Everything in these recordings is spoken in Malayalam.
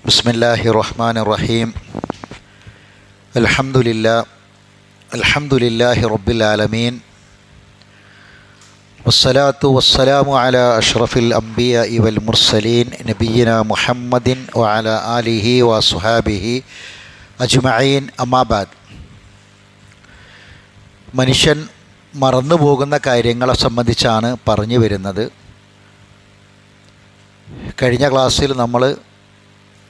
ബിസ്മില്ലാഹിർ റഹ്മാനിർ റഹീം. അൽഹംദുലില്ലാഹി റബ്ബിൽ ആലമീൻ. വസ്സലാത്തു വസ്സലാമു അലാ അഷ്റഫിൽ അംബിയാഇ വൽ മുർസലീൻ നബിയ്യിനാ മുഹമ്മദിൻ വഅലാ ആലിഹി വസ്വഹാബിഹി അജ്മഈൻ. അമ്മാ ബഅദ്. മനുഷ്യൻ മറന്നു പോകുന്ന കാര്യങ്ങളെ സംബന്ധിച്ചാണ് പറഞ്ഞു വരുന്നത്. കഴിഞ്ഞ ക്ലാസ്സിൽ നമ്മൾ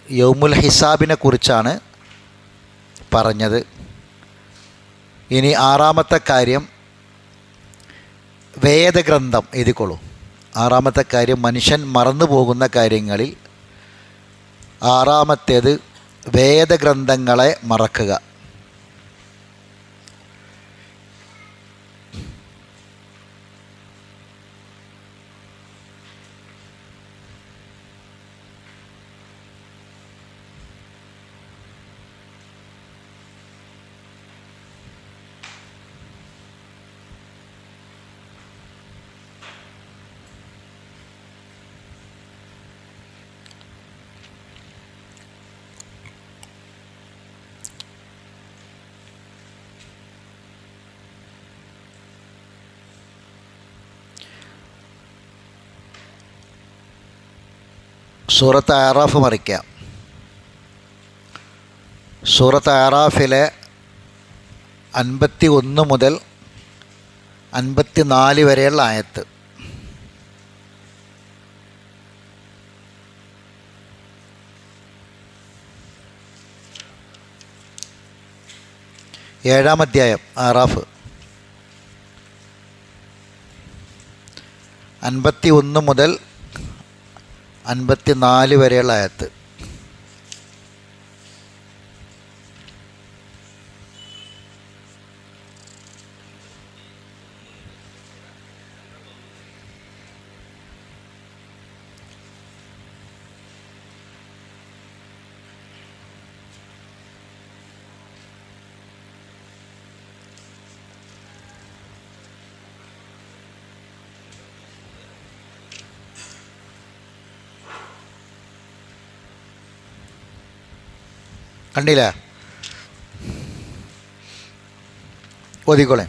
യൗമുൽ ഹിസാബിനെ കുറിച്ചാണ് പറഞ്ഞത്. ഇനി ആറാമത്തെ കാര്യം വേദഗ്രന്ഥം എഴുതിക്കൊള്ളൂ. ആറാമത്തെ കാര്യം മനുഷ്യൻ മറന്നു പോകുന്ന കാര്യങ്ങളിൽ ആറാമത്തേത് വേദഗ്രന്ഥങ്ങളെ മറക്കുക. സൂറത്ത് അറാഫ് മറിക്കാം. സൂറത്ത് അറാഫിലെ 51 മുതൽ 54 വരെയുള്ള ആയത്ത്. ഏഴാം അധ്യായം അറാഫ്. 51 മുതൽ 54 വരെയുള്ള ആയത്ത്. കണ്ടില്ല? ഓതിക്കോളെ.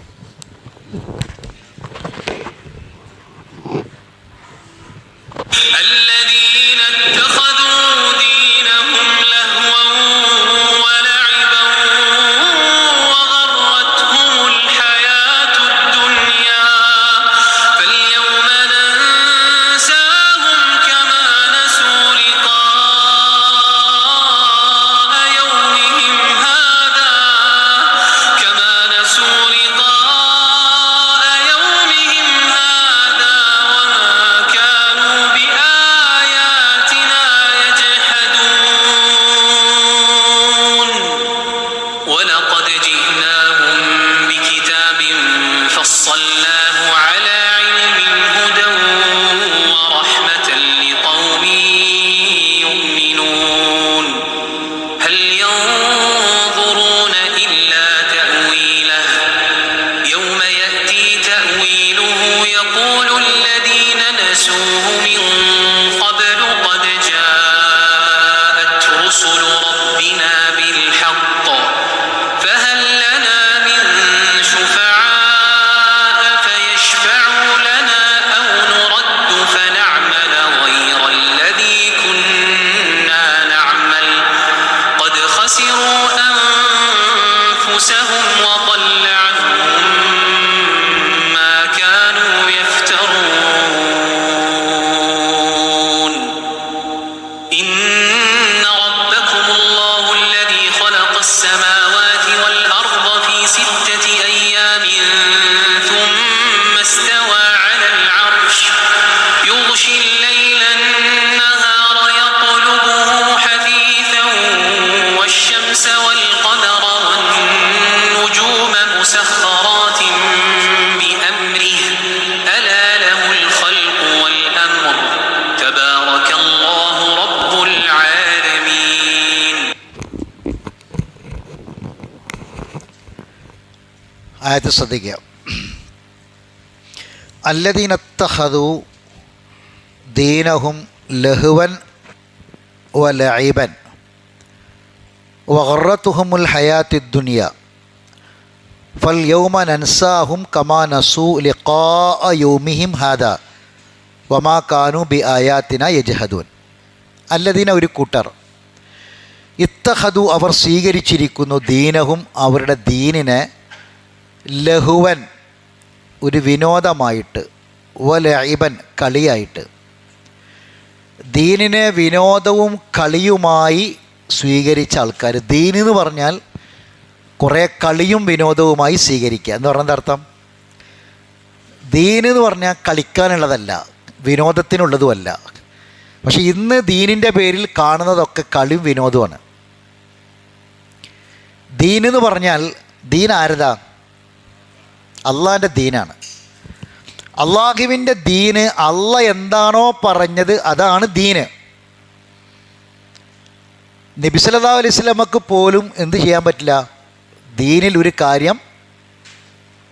ആയത്ത് ശ്രദ്ധിക്കുക. അല്ലദീന ഇത്തഖദൂ ദീനഹും ലഹുവൻ വലഇബൻ വഗറത്തുഹുമുൽ ഹയാത്തിദ് ദുനിയ ഫൽയൗമ നൻസാഹും കമാ നസൂ ലിഖാഅ യൗമിഹിം ഹാദാ വമാ കാനൂ ബിആയാതിനാ യജ്ഹദൂൻ. അല്ലദീന ഒരു കൂട്ടർ ഇത്തഖദു അവർ സ്വീകരിച്ചിരിക്കുന്നു ദീനഹും അവരുടെ ദീനിനെ ലഹുവൻ ഒരു വിനോദമായിട്ട് വലഇബൻ കളിയായിട്ട്. ദീനിനെ വിനോദവും കളിയുമായി സ്വീകരിച്ച ആൾക്കാർ, ദീൻ എന്ന് പറഞ്ഞാൽ കുറേ കളിയും വിനോദവുമായി സ്വീകരിക്കുക എന്ന് പറഞ്ഞാൽ അർത്ഥം, ദീൻ എന്ന് പറഞ്ഞാൽ കളിക്കാനുള്ളതല്ല, വിനോദത്തിനുള്ളതുമല്ല. പക്ഷെ ഇന്ന് ദീനിൻ്റെ പേരിൽ കാണുന്നതൊക്കെ കളിയും വിനോദവുമാണ്. ദീൻ എന്ന് പറഞ്ഞാൽ ദീൻ ആരതാ? അള്ളാഹിൻ്റെ ദീനാണ്. അള്ളാഹുവിൻ്റെ ദീന്, അള്ള എന്താണോ പറഞ്ഞത് അതാണ് ദീന്. നബി സല്ലല്ലാഹു അലൈഹി വസല്ലമക്ക് പോലും എന്ത് ചെയ്യാൻ പറ്റില്ല? ദീനിൽ ഒരു കാര്യം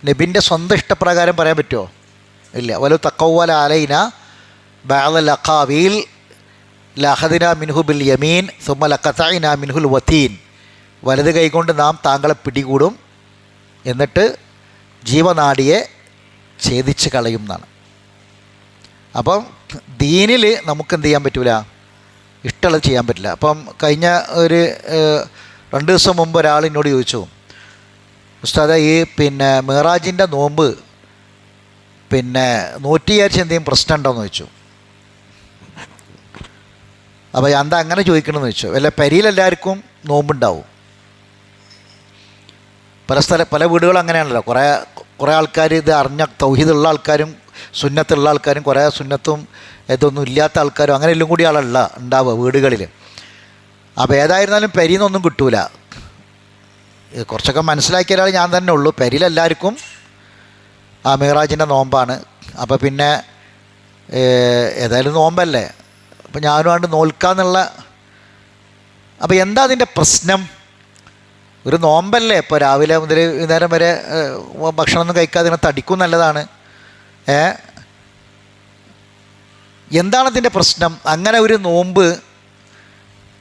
നബിൻ്റെ സ്വന്തം ഇഷ്ടപ്രകാരം പറയാൻ പറ്റുമോ? ഇല്ല. വലു തഖവ്വല അലൈന ബഅദൽ അഖാവീൽ ലഅഖദ്നാ മിൻഹു ബിൽ യമീൻ സുമ്മ ലഖതഅനാ മിൻഹുൽ വതീൻ. വലത് കൈകൊണ്ട് നാം താങ്കളെ പിടികൂടും, എന്നിട്ട് ജീവനാഡിയെ ഛേദിച്ച് കളയും എന്നാണ്. അപ്പം ദീനിൽ നമുക്ക് എന്ത് ചെയ്യാൻ പറ്റില്ല? ഇഷ്ടമുള്ളത് ചെയ്യാൻ പറ്റില്ല. അപ്പം കഴിഞ്ഞ ഒരു 2 ദിവസം മുമ്പ് ഒരാൾ എന്നോട് ചോദിച്ചു, ഉസ്താദേ ഈ മിറാജിൻ്റെ നോമ്പ് 100 എന്തെങ്കിലും പ്രശ്നം ഉണ്ടോയെന്ന് ചോദിച്ചു. അപ്പോൾ എന്താ അങ്ങനെ ചോദിക്കണമെന്ന് ചോദിച്ചു. വല്ല പെരിയിലെല്ലാവർക്കും നോമ്പുണ്ടാവും. പല വീടുകളും അങ്ങനെയാണല്ലോ. കുറേ ആൾക്കാർ ഇത് അറിഞ്ഞ തൗഹീദുള്ള ആൾക്കാരും സുന്നത്തുള്ള ആൾക്കാരും കുറേ സുന്നത്തും ഇതൊന്നും ഇല്ലാത്ത ആൾക്കാരും അങ്ങനെ എല്ലാം കൂടി ഉണ്ടാവുക വീടുകളിൽ. അപ്പോൾ ഏതായിരുന്നാലും പെരിന്നൊന്നും കിട്ടൂല. കുറച്ചൊക്കെ മനസ്സിലാക്കിയ ഒരാൾ ഞാൻ തന്നെ ഉള്ളൂ. പെരിയിലെല്ലാവർക്കും ആ മിറാജിൻ്റെ നോമ്പാണ്. അപ്പോൾ പിന്നെ ഏതായാലും നോമ്പല്ലേ, അപ്പോൾ ഞാനും ആണ്ട് നോൽക്കാന്നുള്ള. അപ്പോൾ എന്താ അതിൻ്റെ പ്രശ്നം? ഒരു നോമ്പല്ലേ, ഇപ്പോൾ രാവിലെ മുതൽ വൈകുന്നേരം വരെ ഭക്ഷണമൊന്നും കഴിക്കാതെ ഇങ്ങനെ തടിക്കും നല്ലതാണ്. എന്താണ് അതിൻ്റെ പ്രശ്നം? അങ്ങനെ ഒരു നോമ്പ്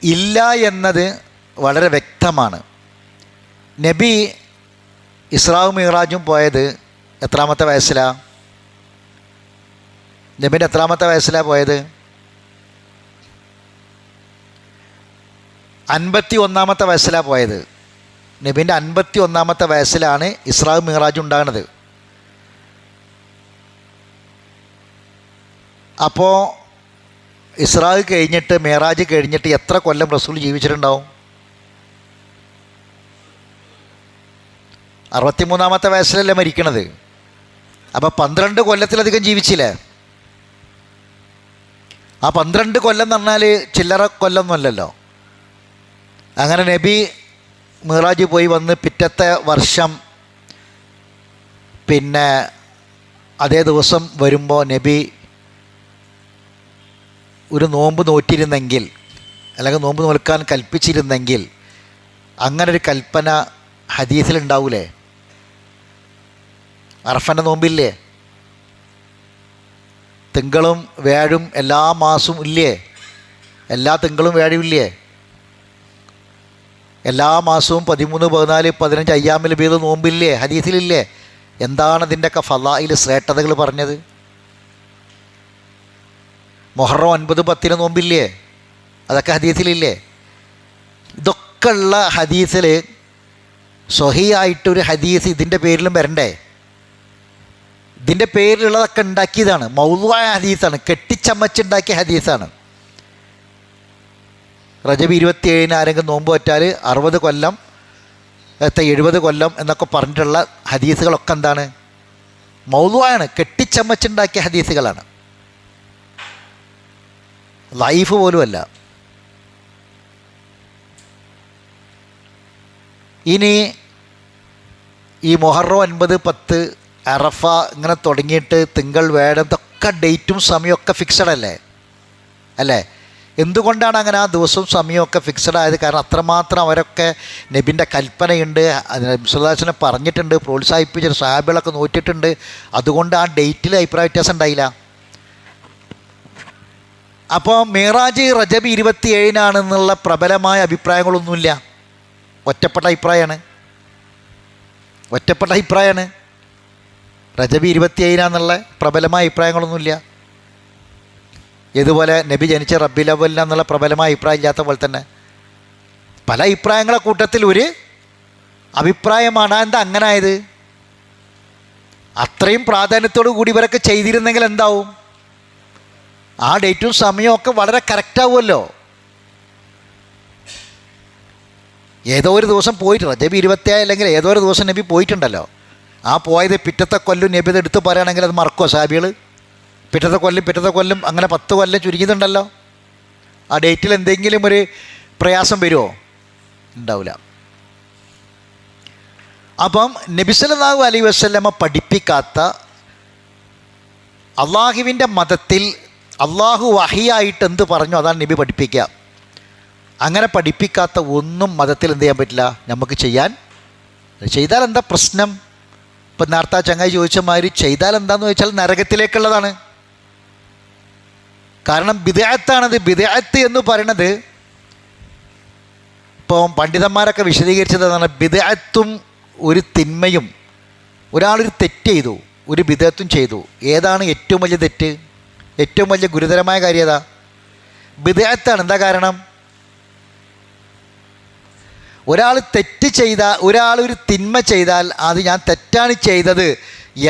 ഇല്ല എന്നത് വളരെ വ്യക്തമാണ്. നബി ഇസ്രാവും മിറാജും പോയത് എത്രാമത്തെ വയസ്സിലാണ്? നബിൻ്റെ എത്രാമത്തെ വയസ്സിലാണ് പോയത്? 51-ാമത്തെ വയസ്സിലാണ് പോയത്. നബീൻ്റെ 51-ാമത്തെ വയസ്സിലാണ് ഇസ്രാവും മിറാജും ഉണ്ടാകുന്നത്. അപ്പോൾ ഇസ്രാവ് കഴിഞ്ഞിട്ട് മിറാജ് കഴിഞ്ഞിട്ട് എത്ര കൊല്ലം റസൂൽ ജീവിച്ചിട്ടുണ്ടാവും? 63-ാമത്തെ വയസ്സിലല്ലേ മരിക്കണത്. അപ്പോൾ 12 കൊല്ലത്തിലധികം ജീവിച്ചില്ലേ? ആ 12 കൊല്ലം എന്ന് പറഞ്ഞാൽ ചില്ലറ കൊല്ലമൊന്നുമല്ലല്ലോ. അങ്ങനെ നബി മിറാജ് പോയി വന്ന് പിറ്റത്തെ വർഷം അതേ ദിവസം വരുമ്പോൾ നബി ഒരു നോമ്പ് നോറ്റിരുന്നെങ്കിൽ, അല്ലെങ്കിൽ നോമ്പ് നോൽക്കാൻ കൽപ്പിച്ചിരുന്നെങ്കിൽ, അങ്ങനൊരു കൽപ്പന ഹദീസിലുണ്ടാവൂലേ? അറഫൻ്റെ നോമ്പില്ലേ? തിങ്കളും വ്യാഴും എല്ലാ മാസവും ഇല്ലേ? എല്ലാ തിങ്കളും വ്യാഴും ഇല്ലേ? എല്ലാ മാസവും 13, 14, 15 അയ്യാമിൽ ബീദ് നോമ്പില്ലേ? ഹദീസിലില്ലേ? എന്താണ് ഇതിൻ്റെയൊക്കെ ഫളായിൽ ശ്രേഷ്ഠതകൾ പറഞ്ഞത്? മുഹറം 9, 10 നോമ്പില്ലേ? അതൊക്കെ ഹദീസിലില്ലേ? ഇതൊക്കെ ഉള്ള ഹദീസിൽ സ്വഹീഹായിട്ടൊരു ഹദീസ് ഇതിൻ്റെ പേരിലും വരണ്ടേ? ഇതിൻ്റെ പേരിലുള്ളതൊക്കെ ഉണ്ടാക്കിയതാണ്, മൗദൂആയ ഹദീസാണ്, കെട്ടിച്ചമച്ചുണ്ടാക്കിയ ഹദീസാണ്. റജബ് 27 ആരെങ്കിലും നോമ്പ് വറ്റാൽ 60 കൊല്ലം 70 കൊല്ലം എന്നൊക്കെ പറഞ്ഞിട്ടുള്ള ഹദീസുകളൊക്കെ എന്താണ്? മൗദൂആയാണ്, കെട്ടിച്ചമച്ചുണ്ടാക്കിയ ഹദീസുകളാണ്, ലൈഫ് പോലുമല്ല. ഇനി ഈ മുഹറം 9, 10 അറഫ ഇങ്ങനെ തുടങ്ങിയിട്ട് തിങ്കൾ വേഴം ഇതൊക്കെ ഡേറ്റും സമയമൊക്കെ ഫിക്സഡ് അല്ലേ? എന്തുകൊണ്ടാണ് അങ്ങനെ ആ ദിവസവും സമയമൊക്കെ ഫിക്സഡ് ആയത്? കാരണം അത്രമാത്രം അവരൊക്കെ നബിൻ്റെ കൽപ്പനയുണ്ട്, സുല്ലാസിനെ പറഞ്ഞിട്ടുണ്ട്, പ്രോത്സാഹിപ്പിച്ച സഹാബികളൊക്കെ നോറ്റിട്ടുണ്ട്. അതുകൊണ്ട് ആ ഡേറ്റിൽ അഭിപ്രായ വ്യത്യാസം ഉണ്ടായില്ല. അപ്പോൾ മിറാജ് റജബ് 27-നാണെന്നുള്ള പ്രബലമായ അഭിപ്രായങ്ങളൊന്നുമില്ല. ഒറ്റപ്പെട്ട അഭിപ്രായമാണ്. റജബ് 27-നാന്നുള്ള പ്രബലമായ അഭിപ്രായങ്ങളൊന്നുമില്ല. ഇതുപോലെ നബി ജനിച്ച റബ്ബിൽ അവ്വലിനെന്നുള്ള പ്രബലമായ അഭിപ്രായം ഇല്ലാത്ത പോലെ തന്നെ പല അഭിപ്രായങ്ങളെ കൂട്ടത്തിൽ ഒരു അഭിപ്രായമാണ്. എന്താ അങ്ങനെ ആയത്? അത്രയും പ്രാധാന്യത്തോടു കൂടി ഇവരൊക്കെ ചെയ്തിരുന്നെങ്കിൽ എന്താവും? ആ ഡേറ്റും സമയവും ഒക്കെ വളരെ കറക്റ്റാവുമല്ലോ. ഏതോ ഒരു ദിവസം പോയിട്ട് റജബ് 27 അല്ലെങ്കിൽ ഏതോ ഒരു ദിവസം നബി പോയിട്ടുണ്ടല്ലോ. ആ പോയത് പിറ്റത്തെ കൊല്ലം നബി ഇത് എടുത്ത് പറയുകയാണെങ്കിൽ അത് മറക്കുമോ സാബികൾ? പിറ്റത്തെ കൊല്ലം അങ്ങനെ 10 കൊല്ലം ചുരുങ്ങിയതുണ്ടല്ലോ. ആ ഡേറ്റിൽ എന്തെങ്കിലും ഒരു പ്രയാസം വരുമോ? ഉണ്ടാവില്ല. അപ്പം നബി സല്ലല്ലാഹു അലൈഹി വസല്ലമ പഠിപ്പിക്കാത്ത, അള്ളാഹുവിൻ്റെ മതത്തിൽ അള്ളാഹു വഹിയായിട്ട് എന്ത് പറഞ്ഞു അതാണ് നബി പഠിപ്പിക്കുക. അങ്ങനെ പഠിപ്പിക്കാത്ത ഒന്നും മതത്തിൽ എന്ത് ചെയ്യാൻ പറ്റില്ല, നമുക്ക് ചെയ്താൽ എന്താ പ്രശ്നം? ഇപ്പം നേരത്തെ ചങ്ങായി ചോദിച്ച മാതിരി ചെയ്താൽ എന്താണെന്ന് ചോദിച്ചാൽ നരകത്തിലേക്കുള്ളതാണ്. കാരണം ബിദ്അത്താണത്. ബിദ്അത്ത് എന്ന് പറയണത് ഇപ്പോൾ പണ്ഡിതന്മാരൊക്കെ വിശദീകരിച്ചത് എന്നാണ്, ബിദ്അത്തും ഒരു തിന്മയും, ഒരാളൊരു തെറ്റ് ചെയ്തു, ഒരു ബിദ്അത്തും ചെയ്തു. ഏതാണ് ഏറ്റവും വലിയ തെറ്റ്? ഏറ്റവും വലിയ ഗുരുതരമായ കാര്യം ഏതാ? ബിദ്അത്താണ്. എന്താ കാരണം? ഒരാളൊരു തിന്മ ചെയ്താൽ അത് ഞാൻ തെറ്റാണ് ചെയ്തത്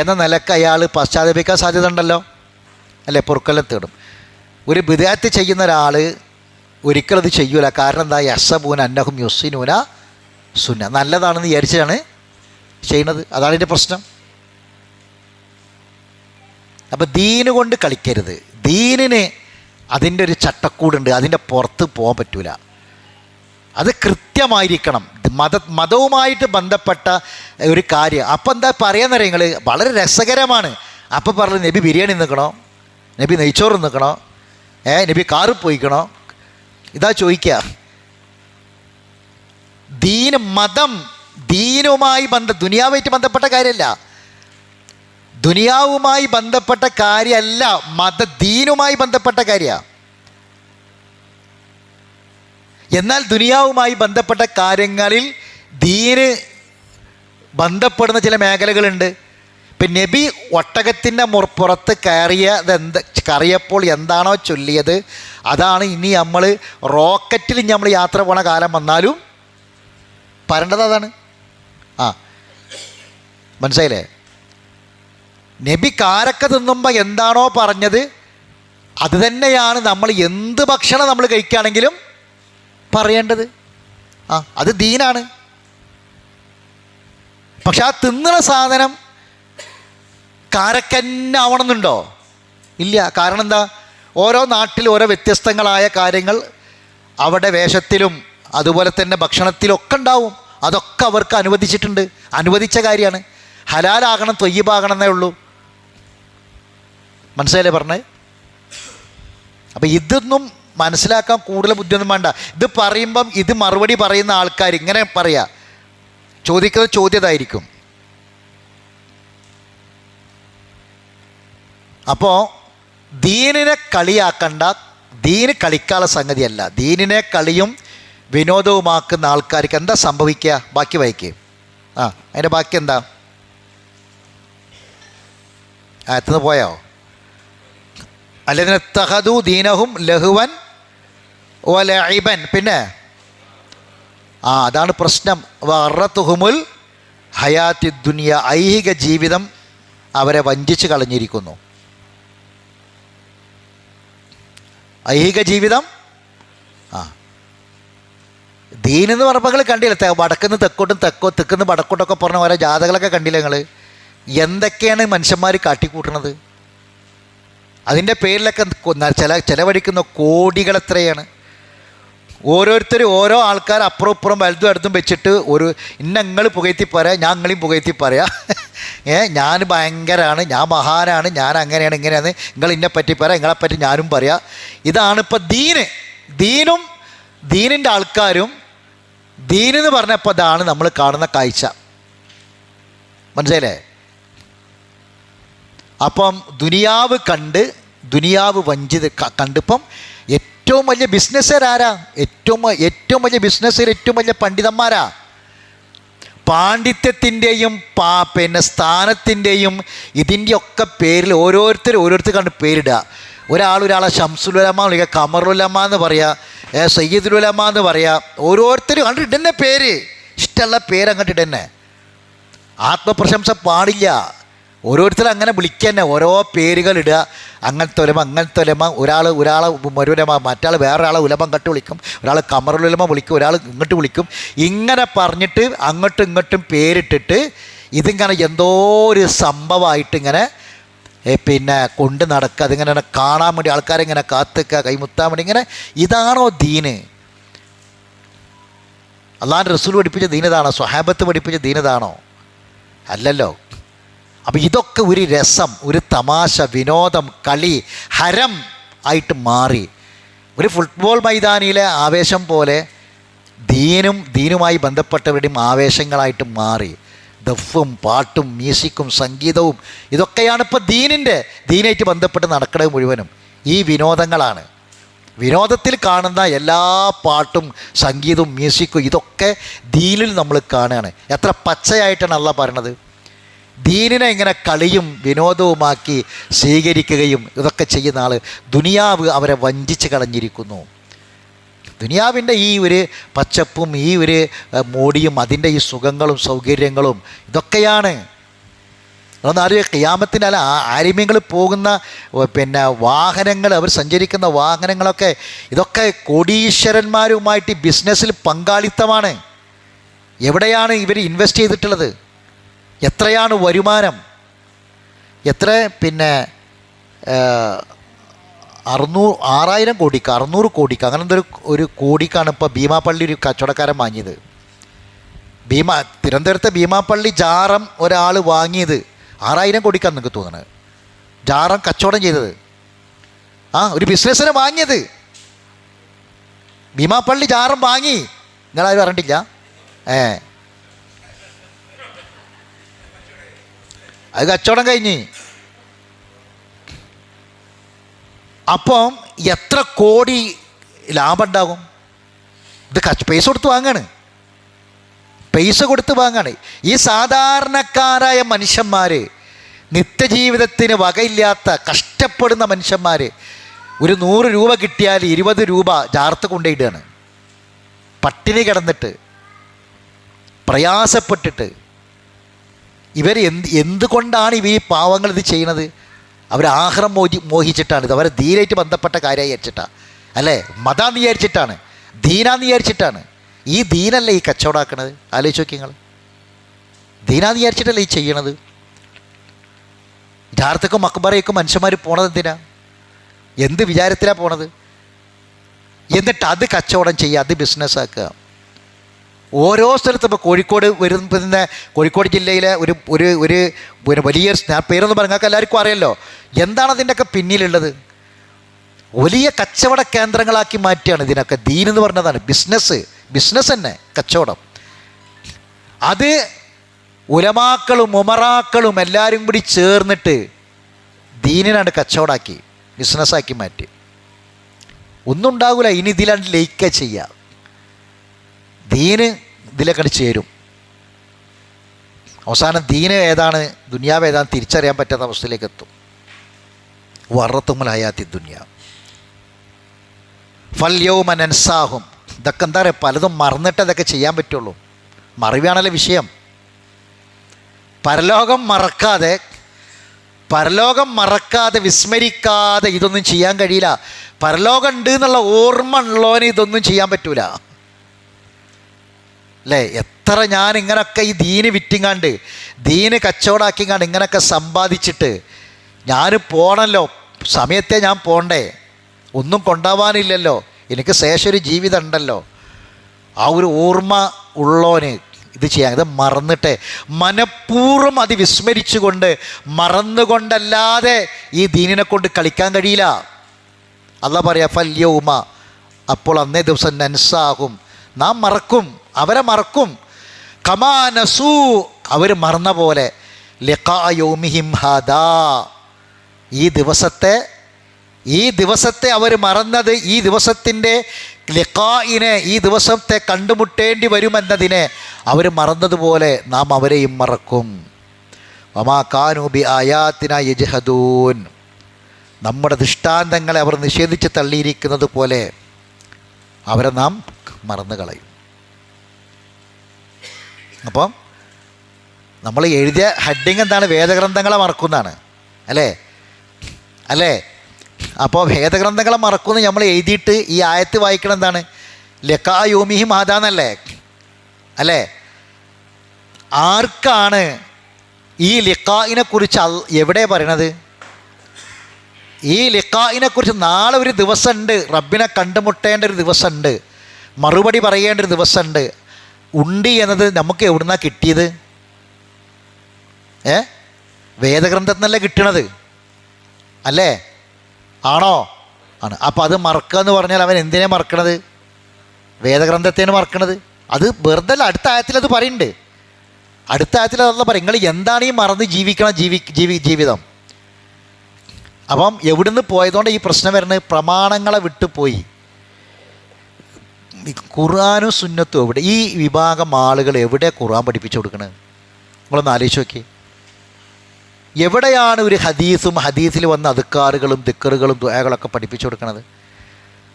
എന്ന നിലക്ക് അയാൾ പശ്ചാത്തപിക്കാൻ സാധ്യത ഉണ്ടല്ലോ, അല്ലേ? പൊറുക്കല്ലം തേടും. ഒരു ബിദ്അത്ത് ചെയ്യുന്ന ഒരാൾ ഒരിക്കലും അത് ചെയ്യൂല. കാരണം എന്താ? യഹ്സബൂന അന്നഹും യുഹ്സിനൂന സുന്ന, നല്ലതാണെന്ന് വിചാരിച്ചാണ് ചെയ്യുന്നത്. അതാണ് ഇതിൻ്റെ പ്രശ്നം. അപ്പോൾ ദീന് കൊണ്ട് കളിക്കരുത്. ദീനിന് അതിൻ്റെ ഒരു ചട്ടക്കൂടുണ്ട്, അതിൻ്റെ പുറത്ത് പോകാൻ പറ്റൂല. അത് കൃത്യമായിരിക്കണം. മതവുമായിട്ട് ബന്ധപ്പെട്ട ഒരു കാര്യം. അപ്പം എന്താ പറയാന്ന് നിങ്ങൾ, വളരെ രസകരമാണ്. അപ്പം പറഞ്ഞു നബി ബിരിയാണി നിൽക്കണോ, നബി നെയ്ച്ചോറ് നിൽക്കണോ, നബി കാറ് പോയിക്കണോ? ഇതാ ചോദിക്കുക. ദീനുമായി ദുനിയാവുമായിട്ട് ബന്ധപ്പെട്ട കാര്യമല്ല, ദുനിയാവുമായി ബന്ധപ്പെട്ട കാര്യമല്ല, ദീനുമായി ബന്ധപ്പെട്ട കാര്യമാണ്. എന്നാൽ ദുനിയാവുമായി ബന്ധപ്പെട്ട കാര്യങ്ങളിൽ ദീന് ബന്ധപ്പെടുന്ന ചില മേഖലകളുണ്ട്. ഇപ്പം നബി ഒട്ടകത്തിൻ്റെ പുറത്ത് കയറിയപ്പോൾ എന്താണോ ചൊല്ലിയത് അതാണ് ഇനി നമ്മൾ റോക്കറ്റിൽ നമ്മൾ യാത്ര പോണ കാലം വന്നാലും പറയേണ്ടത് അതാണ്. മനസ്സിലായില്ലേ? നബി കാരക്ക തിന്നുമ്പോൾ എന്താണോ പറഞ്ഞത് അത് തന്നെയാണ് നമ്മൾ എന്ത് ഭക്ഷണം നമ്മൾ കഴിക്കുകയാണെങ്കിലും പറയേണ്ടത്. അത് ദീനാണ്. പക്ഷെ ആ തിന്നുന്ന സാധനം കാരക്കന്നെ ആവണമെന്നുണ്ടോ? ഇല്ല. കാരണം എന്താ? ഓരോ നാട്ടിൽ ഓരോ വ്യത്യസ്തങ്ങളായ കാര്യങ്ങൾ അവിടെ വേഷത്തിലും അതുപോലെ തന്നെ ഭക്ഷണത്തിലൊക്കെ ഉണ്ടാവും. അതൊക്കെ അവർക്ക് അനുവദിച്ചിട്ടുണ്ട്, അനുവദിച്ച കാര്യമാണ്. ഹലാലാകണം, ത്വയ്യിബാകണം എന്നേ ഉള്ളൂ. മനസ്സിലായില്ലേ പറഞ്ഞത്? അപ്പം ഇതൊന്നും മനസ്സിലാക്കാൻ കൂടുതൽ ബുദ്ധിയൊന്നും വേണ്ട. ഇത് പറയുമ്പം ഇത് മറുപടി പറയുന്ന ആൾക്കാർ ഇങ്ങനെ പറയാ, ചോദിക്കുന്നത് ചോദ്യതായിരിക്കും. അപ്പോൾ ദീനിനെ കളിയാക്കണ്ട. ദീന് കളിക്കാനുള്ള സംഗതിയല്ല. ദീനിനെ കളിയും വിനോദവുമാക്കുന്ന ആൾക്കാർക്ക് എന്താ സംഭവിക്കുക? ബാക്കി വായിക്കുക. അതിൻ്റെ ബാക്കി എന്താ? എത്തുന്ന പോയോ? അല്ലതിനെ തഹദു ദീനഹും ലഹുവൻ വലഇബൻ. പിന്നെ അതാണ് പ്രശ്നം. വറത്തുഹുമുൽ ഹയാത്തി ദുനിയ, ഐഹിക ജീവിതം അവരെ വഞ്ചിച്ച് കളഞ്ഞിരിക്കുന്നു. ഐഹിക ജീവിതം. ദീനെന്ന് പറഞ്ഞപ്പോൾ കണ്ടില്ല, വടക്കുന്ന് തെക്കോട്ടും തെക്കുന്ന് വടക്കോട്ടൊക്കെ പറഞ്ഞ ഓരോ ജാഥകളൊക്കെ കണ്ടില്ല നിങ്ങൾ? എന്തൊക്കെയാണ് മനുഷ്യന്മാർ കാട്ടിക്കൂട്ടണത്? അതിൻ്റെ പേരിലൊക്കെ ചിലവഴിക്കുന്ന കോടികൾ എത്രയാണ്? ഓരോരുത്തരും ഓരോ ആൾക്കാർ അപ്പുറം ഇപ്പുറം വലുതും അടുത്തും വെച്ചിട്ട് നിങ്ങൾ പുകഴ്ത്തി പറയാം, ഞാൻ നിങ്ങളെയും പുകഴ്ത്തി പറയാം. ഞാൻ ഭയങ്കരമാണ്, ഞാൻ മഹാനാണ്, ഞാൻ അങ്ങനെയാണ് ഇങ്ങനെയാണ്, നിങ്ങൾ ഇന്നെ പറ്റി പറയാം, നിങ്ങളെപ്പറ്റി ഞാനും പറയാം. ഇതാണിപ്പോൾ ദീനും ദീനിൻ്റെ ആൾക്കാരും. ദീനെന്ന് പറഞ്ഞപ്പോൾ അതാണ് നമ്മൾ കാണുന്ന കാഴ്ച. മനസ്സിലായില്ലേ? അപ്പം ദുനിയാവ് കണ്ട് ദുനിയാവ് കണ്ടിപ്പം ഏറ്റവും വലിയ ബിസിനസ്സുകാരാ? ഏറ്റവും വലിയ ബിസിനസ്സുകാർ, ഏറ്റവും വലിയ പണ്ഡിതന്മാരാ. പാണ്ഡിത്യത്തിൻ്റെയും സ്ഥാനത്തിൻ്റെയും ഇതിൻ്റെയൊക്കെ പേരിൽ ഓരോരുത്തർ കണ്ട് പേരിടുക. ഒരാളെ ഷംസുലുലമ വിളിക്കുക, ഖമറുലുലമ എന്ന് പറയുക, സയ്യിദുലുലമ എന്ന് പറയുക. ഓരോരുത്തരും കണ്ട് ഇടന്നെ പേര്, ഇഷ്ടമുള്ള പേര് അങ്ങോട്ട് ഇടന്നെ. ആത്മപ്രശംസ പാടില്ല. ഓരോരുത്തരും അങ്ങനെ വിളിക്കുക, ഓരോ പേരുകൾ ഇടുക. അങ്ങനത്തെ ഉലമ, ഒരാളെ മരുലമ, മറ്റാൾ വേറൊരാളെ ഉലമം കട്ട് വിളിക്കും, ഒരാൾ ഖമറുലുലമ വിളിക്കും, ഒരാൾ ഇങ്ങോട്ട് വിളിക്കും. ഇങ്ങനെ പറഞ്ഞിട്ട് അങ്ങോട്ടും ഇങ്ങോട്ടും പേരിട്ടിട്ട് ഇതിങ്ങനെ എന്തോ ഒരു സംഭവമായിട്ട് ഇങ്ങനെ കൊണ്ട് നടക്കുക. അതിങ്ങനെ കാണാൻ വേണ്ടി ആൾക്കാരിങ്ങനെ കാത്തുക്കുക, കൈമുത്താൻ വേണ്ടി ഇങ്ങനെ. ഇതാണോ ദീന്? അള്ളാഹുവിൻ്റെ റസൂൽ പഠിപ്പിച്ച ദീനതാണോ? സ്വഹാബത്ത് പഠിപ്പിച്ച ദീനതാണോ? അല്ലല്ലോ. അപ്പോൾ ഇതൊക്കെ ഒരു രസം, ഒരു തമാശ, വിനോദം, കളി, ഹരം ആയിട്ട് മാറി. ഒരു ഫുട്ബോൾ മൈതാനിയിലെ ആവേശം പോലെ ദീനുമായി ബന്ധപ്പെട്ടവരുടെയും ആവേശങ്ങളായിട്ട് മാറി. ദഫും പാട്ടും മ്യൂസിക്കും സംഗീതവും ഇതൊക്കെയാണ് ഇപ്പോൾ ദീനായിട്ട് ബന്ധപ്പെട്ട് നടക്കുന്നത് മുഴുവനും. ഈ വിനോദങ്ങളാണ്. വിനോദത്തിൽ കാണുന്ന എല്ലാ പാട്ടും സംഗീതവും മ്യൂസിക്കും ഇതൊക്കെ ദീനിൽ നമ്മൾ കാണുകയാണ്. എത്ര പച്ചയായിട്ടാണ് അള്ളാഹ് പറയണത്. ദീനിനെ ഇങ്ങനെ കളിയും വിനോദവുമാക്കി സ്വീകരിക്കുകയും ഇതൊക്കെ ചെയ്യുന്ന ആൾ ദുനിയാവ് അവരെ വഞ്ചിച്ച് കളഞ്ഞിരിക്കുന്നു. ദുനിയാവിൻ്റെ ഈ ഒരു പച്ചപ്പും ഈ ഒരു മോടിയും അതിൻ്റെ ഈ സുഖങ്ങളും സൗകര്യങ്ങളും ഇതൊക്കെയാണ്. അതൊന്നും അറിയാം. ഖിയാമത്തിൻ്റെ അല്ല, ആലിമ്യങ്ങൾ പോകുന്ന വാഹനങ്ങൾ, അവർ സഞ്ചരിക്കുന്ന വാഹനങ്ങളൊക്കെ ഇതൊക്കെ കോടീശ്വരന്മാരുമായിട്ട് ബിസിനസ്സിൽ പങ്കാളിത്തമാണ്. എവിടെയാണ് ഇവർ ഇൻവെസ്റ്റ് ചെയ്തിട്ടുള്ളത്? എത്രയാണ് വരുമാനം? എത്ര 6,000 കോടിക്ക് 600 കോടിക്ക് അങ്ങനെ എന്തൊരു ഒരു കോടിക്കാണ് ഇപ്പോൾ ഭീമാപ്പള്ളി ഒരു കച്ചവടക്കാരൻ വാങ്ങിയത്. തിരുവനന്തപുരത്തെ ഭീമാപ്പള്ളി ജാറം ഒരാൾ വാങ്ങിയത് 6,000 കോടിക്കാണ് നിങ്ങൾക്ക് തോന്നുന്നത്. ജാറം കച്ചവടം ചെയ്തത് ഒരു ബിസിനസ്സിനെ വാങ്ങിയത്. ഭീമാപ്പള്ളി ജാറം വാങ്ങി, നിങ്ങളാരും അറിഞ്ഞിട്ടില്ല? അത് കച്ചവടം കഴിഞ്ഞ്. അപ്പം എത്ര കോടി ലാഭം ഉണ്ടാകും? ഇത് പൈസ കൊടുത്ത് വാങ്ങാണ്. ഈ സാധാരണക്കാരായ മനുഷ്യന്മാർ, നിത്യജീവിതത്തിന് വകയില്ലാത്ത കഷ്ടപ്പെടുന്ന മനുഷ്യന്മാർ, ഒരു 100 രൂപ കിട്ടിയാൽ 20 രൂപ ജാർത്ത് കൊണ്ടുപോയിടുകയാണ്. പട്ടിണി കിടന്നിട്ട് പ്രയാസപ്പെട്ടിട്ട്. ഇവർ എന്തുകൊണ്ടാണ് ഈ പാവങ്ങൾ ഇത് ചെയ്യണത്? അവർ ആഹ്റം മോഹിച്ചിട്ടാണ്. ഇത് അവരെ ദീനായിട്ട് ബന്ധപ്പെട്ട കാര്യമായി വിചാരിച്ചിട്ടാണ്, അല്ലേ? മതാന്ന് വിചാരിച്ചിട്ടാണ്, ദീനാന്ന് വിചാരിച്ചിട്ടാണ്. ഈ ദീനല്ലേ ഈ കച്ചവടമാക്കണത്? ആലോചിച്ച് നോക്കി നിങ്ങൾ. ദീനാന്ന് വിചാരിച്ചിട്ടല്ലേ ഈ ചെയ്യണത്? യഥാർത്ഥക്കും മക്ബറയ്ക്കും മനുഷ്യന്മാർ പോണത് എന്തിനാ? എന്ത് വിചാരത്തിലാണ് പോണത്? എന്നിട്ട് അത് കച്ചവടം ചെയ്യുക, അത് ബിസിനസ്സാക്കുക. ഓരോ സ്ഥലത്തും ഇപ്പോൾ കോഴിക്കോട് വരുന്ന കോഴിക്കോട് ജില്ലയിലെ ഒരു വലിയ പേരൊന്നും പറഞ്ഞാൽ നിങ്ങൾക്ക് എല്ലാവർക്കും അറിയാമല്ലോ. എന്താണ് അതിൻ്റെയൊക്കെ പിന്നിലുള്ളത്? വലിയ കച്ചവട കേന്ദ്രങ്ങളാക്കി മാറ്റുകയാണ് ഇതിനൊക്കെ. ദീനെന്ന് പറഞ്ഞതാണ് ബിസിനസ് തന്നെ, കച്ചവടം. അത് ഉലമാക്കളും ഉമറാക്കളും എല്ലാവരും കൂടി ചേർന്നിട്ട് ദീനിനാണ് കച്ചവടമാക്കി, ബിസിനസ്സാക്കി മാറ്റി. ഒന്നും ഉണ്ടാകില്ല. ഇനി ഇതിലാണ്ട് ലയിക്കുക ചെയ്യുക. ദീന് ഇതിലേക്കണ്ട് ചേരും. അവസാനം ദീന് ഏതാണ്, ദുനിയാവ് ഏതാണ് തിരിച്ചറിയാൻ പറ്റാത്ത അവസ്ഥയിലേക്ക് എത്തും. വറത്തുമുൽ ഹയാത്തി ദുനിയ ഫൽ യൗമ നൻസാഹും. ഇതൊക്കെ എന്താ പറയുക, പലതും മറന്നിട്ട് ഇതൊക്കെ ചെയ്യാൻ പറ്റുള്ളൂ. മറിവാണല്ലോ വിഷയം. പരലോകം മറക്കാതെ വിസ്മരിക്കാതെ ഇതൊന്നും ചെയ്യാൻ കഴിയില്ല. പരലോകം ഉണ്ട് എന്നുള്ള ഓർമ്മ ഉള്ളവന് ഇതൊന്നും ചെയ്യാൻ പറ്റൂല, അല്ലേ? എത്ര ഞാൻ ഇങ്ങനൊക്കെ ഈ ദീന് വിറ്റിങ്ങാണ്ട്, ദീന് കച്ചവടമാക്കിങ്ങാണ്ട് ഇങ്ങനൊക്കെ സമ്പാദിച്ചിട്ട് ഞാൻ പോണല്ലോ, സമയത്തെ ഞാൻ പോണ്ടേ, ഒന്നും കൊണ്ടുപോകാനില്ലല്ലോ, എനിക്ക് ശേഷം ഒരു ജീവിതം ഉണ്ടല്ലോ. ആ ഒരു ഓർമ്മ ഉള്ളവന് ഇത് ചെയ്യാൻ, ഇത് മറന്നിട്ട് മനഃപൂർവ്വം അത് വിസ്മരിച്ചുകൊണ്ട് മറന്നുകൊണ്ടല്ലാതെ ഈ ദീനിനെ കൊണ്ട് കളിക്കാൻ കഴിയില്ല. അല്ലാഹ് പറയാ ഫൽ യൗമ, അപ്പോൾ അന്നേ ദിവസം നൻസാഹും, നാം മറക്കും, അവരെ മറക്കും. കമാ നസൂ, അവർ മറന്ന പോലെ, ലിഖാ യൗമിഹിം ഹാദാ, ഈ ദിവസത്തെ ഈ ദിവസത്തെ അവർ മറന്നത് ഈ ദിവസത്തിൻ്റെ ലിഖാഇനെ, ഈ ദിവസത്തെ കണ്ടുമുട്ടേണ്ടി വരുമെന്നതിനെ അവർ മറന്നതുപോലെ നാം അവരെയും മറക്കും. വമാ കാനൂ ബി ആയാത്തിന യജ്ഹദൂൻ, നമ്മുടെ ദൃഷ്ടാന്തങ്ങളെ അവർ നിഷേധിച്ച് തള്ളിയിരിക്കുന്നത് പോലെ അവരെ നാം മറന്നു കളയും. അപ്പം നമ്മൾ എഴുതിയ ഹെഡിങ് എന്താണ്? വേദഗ്രന്ഥങ്ങളെ മറക്കുന്നതാണ്, അല്ലേ? അപ്പോൾ വേദഗ്രന്ഥങ്ങളെ മറക്കുന്നു നമ്മൾ എഴുതിയിട്ട് ഈ ആയത്ത് വായിക്കണം എന്താണ്? ലക്കാ യോമിഹിം ആദാന്നല്ലേ, അല്ലേ? ആർക്കാണ് ഈ ലിഖാഇനെ കുറിച്ച് എവിടെ പറയണത്? ഈ ലിഖാഇനെ കുറിച്ച് നാളെ ഒരു ദിവസമുണ്ട്, റബ്ബിനെ കണ്ടുമുട്ടേണ്ട ഒരു ദിവസമുണ്ട്, മറുപടി പറയേണ്ട ഒരു ദിവസമുണ്ട്. ഉണ്ട് എന്നത് നമുക്ക് എവിടുന്നാണ് കിട്ടിയത്? വേദഗ്രന്ഥത്തിൽ നിന്നല്ലേ കിട്ടണത്, അല്ലേ? ആണോ? ആണ്. അപ്പോൾ അത് മറക്കുക എന്ന് പറഞ്ഞാൽ അവൻ എന്തിനെ മറക്കണത്? വേദഗ്രന്ഥത്തേന് മറക്കണത്. അത് വെറുതെ അല്ല, അടുത്ത ആയത്തിൽ അത് പറയുന്നുണ്ട്. അടുത്ത ആയത്തിൽ അതല്ല പറയും, നിങ്ങൾ എന്താണ് ഈ മറന്ന് ജീവിക്കണം ജീവിതം. അപ്പം എവിടുന്ന് പോയതുകൊണ്ട് ഈ പ്രശ്നം വരുന്നത്? പ്രമാണങ്ങളെ വിട്ടുപോയി. ഖുർആനും സുന്നത്തും എവിടെ? ഈ വിഭാഗം ആളുകൾ എവിടെ ഖുർആൻ പഠിപ്പിച്ചു കൊടുക്കണത്? നിങ്ങളൊന്ന് ആലോചിച്ച് നോക്കി. എവിടെയാണ് ഒരു ഹദീസും ഹദീസിൽ വന്ന അദ്കാറുകളും ദിക്റുകളും ദുആകളൊക്കെ പഠിപ്പിച്ചു കൊടുക്കണത്?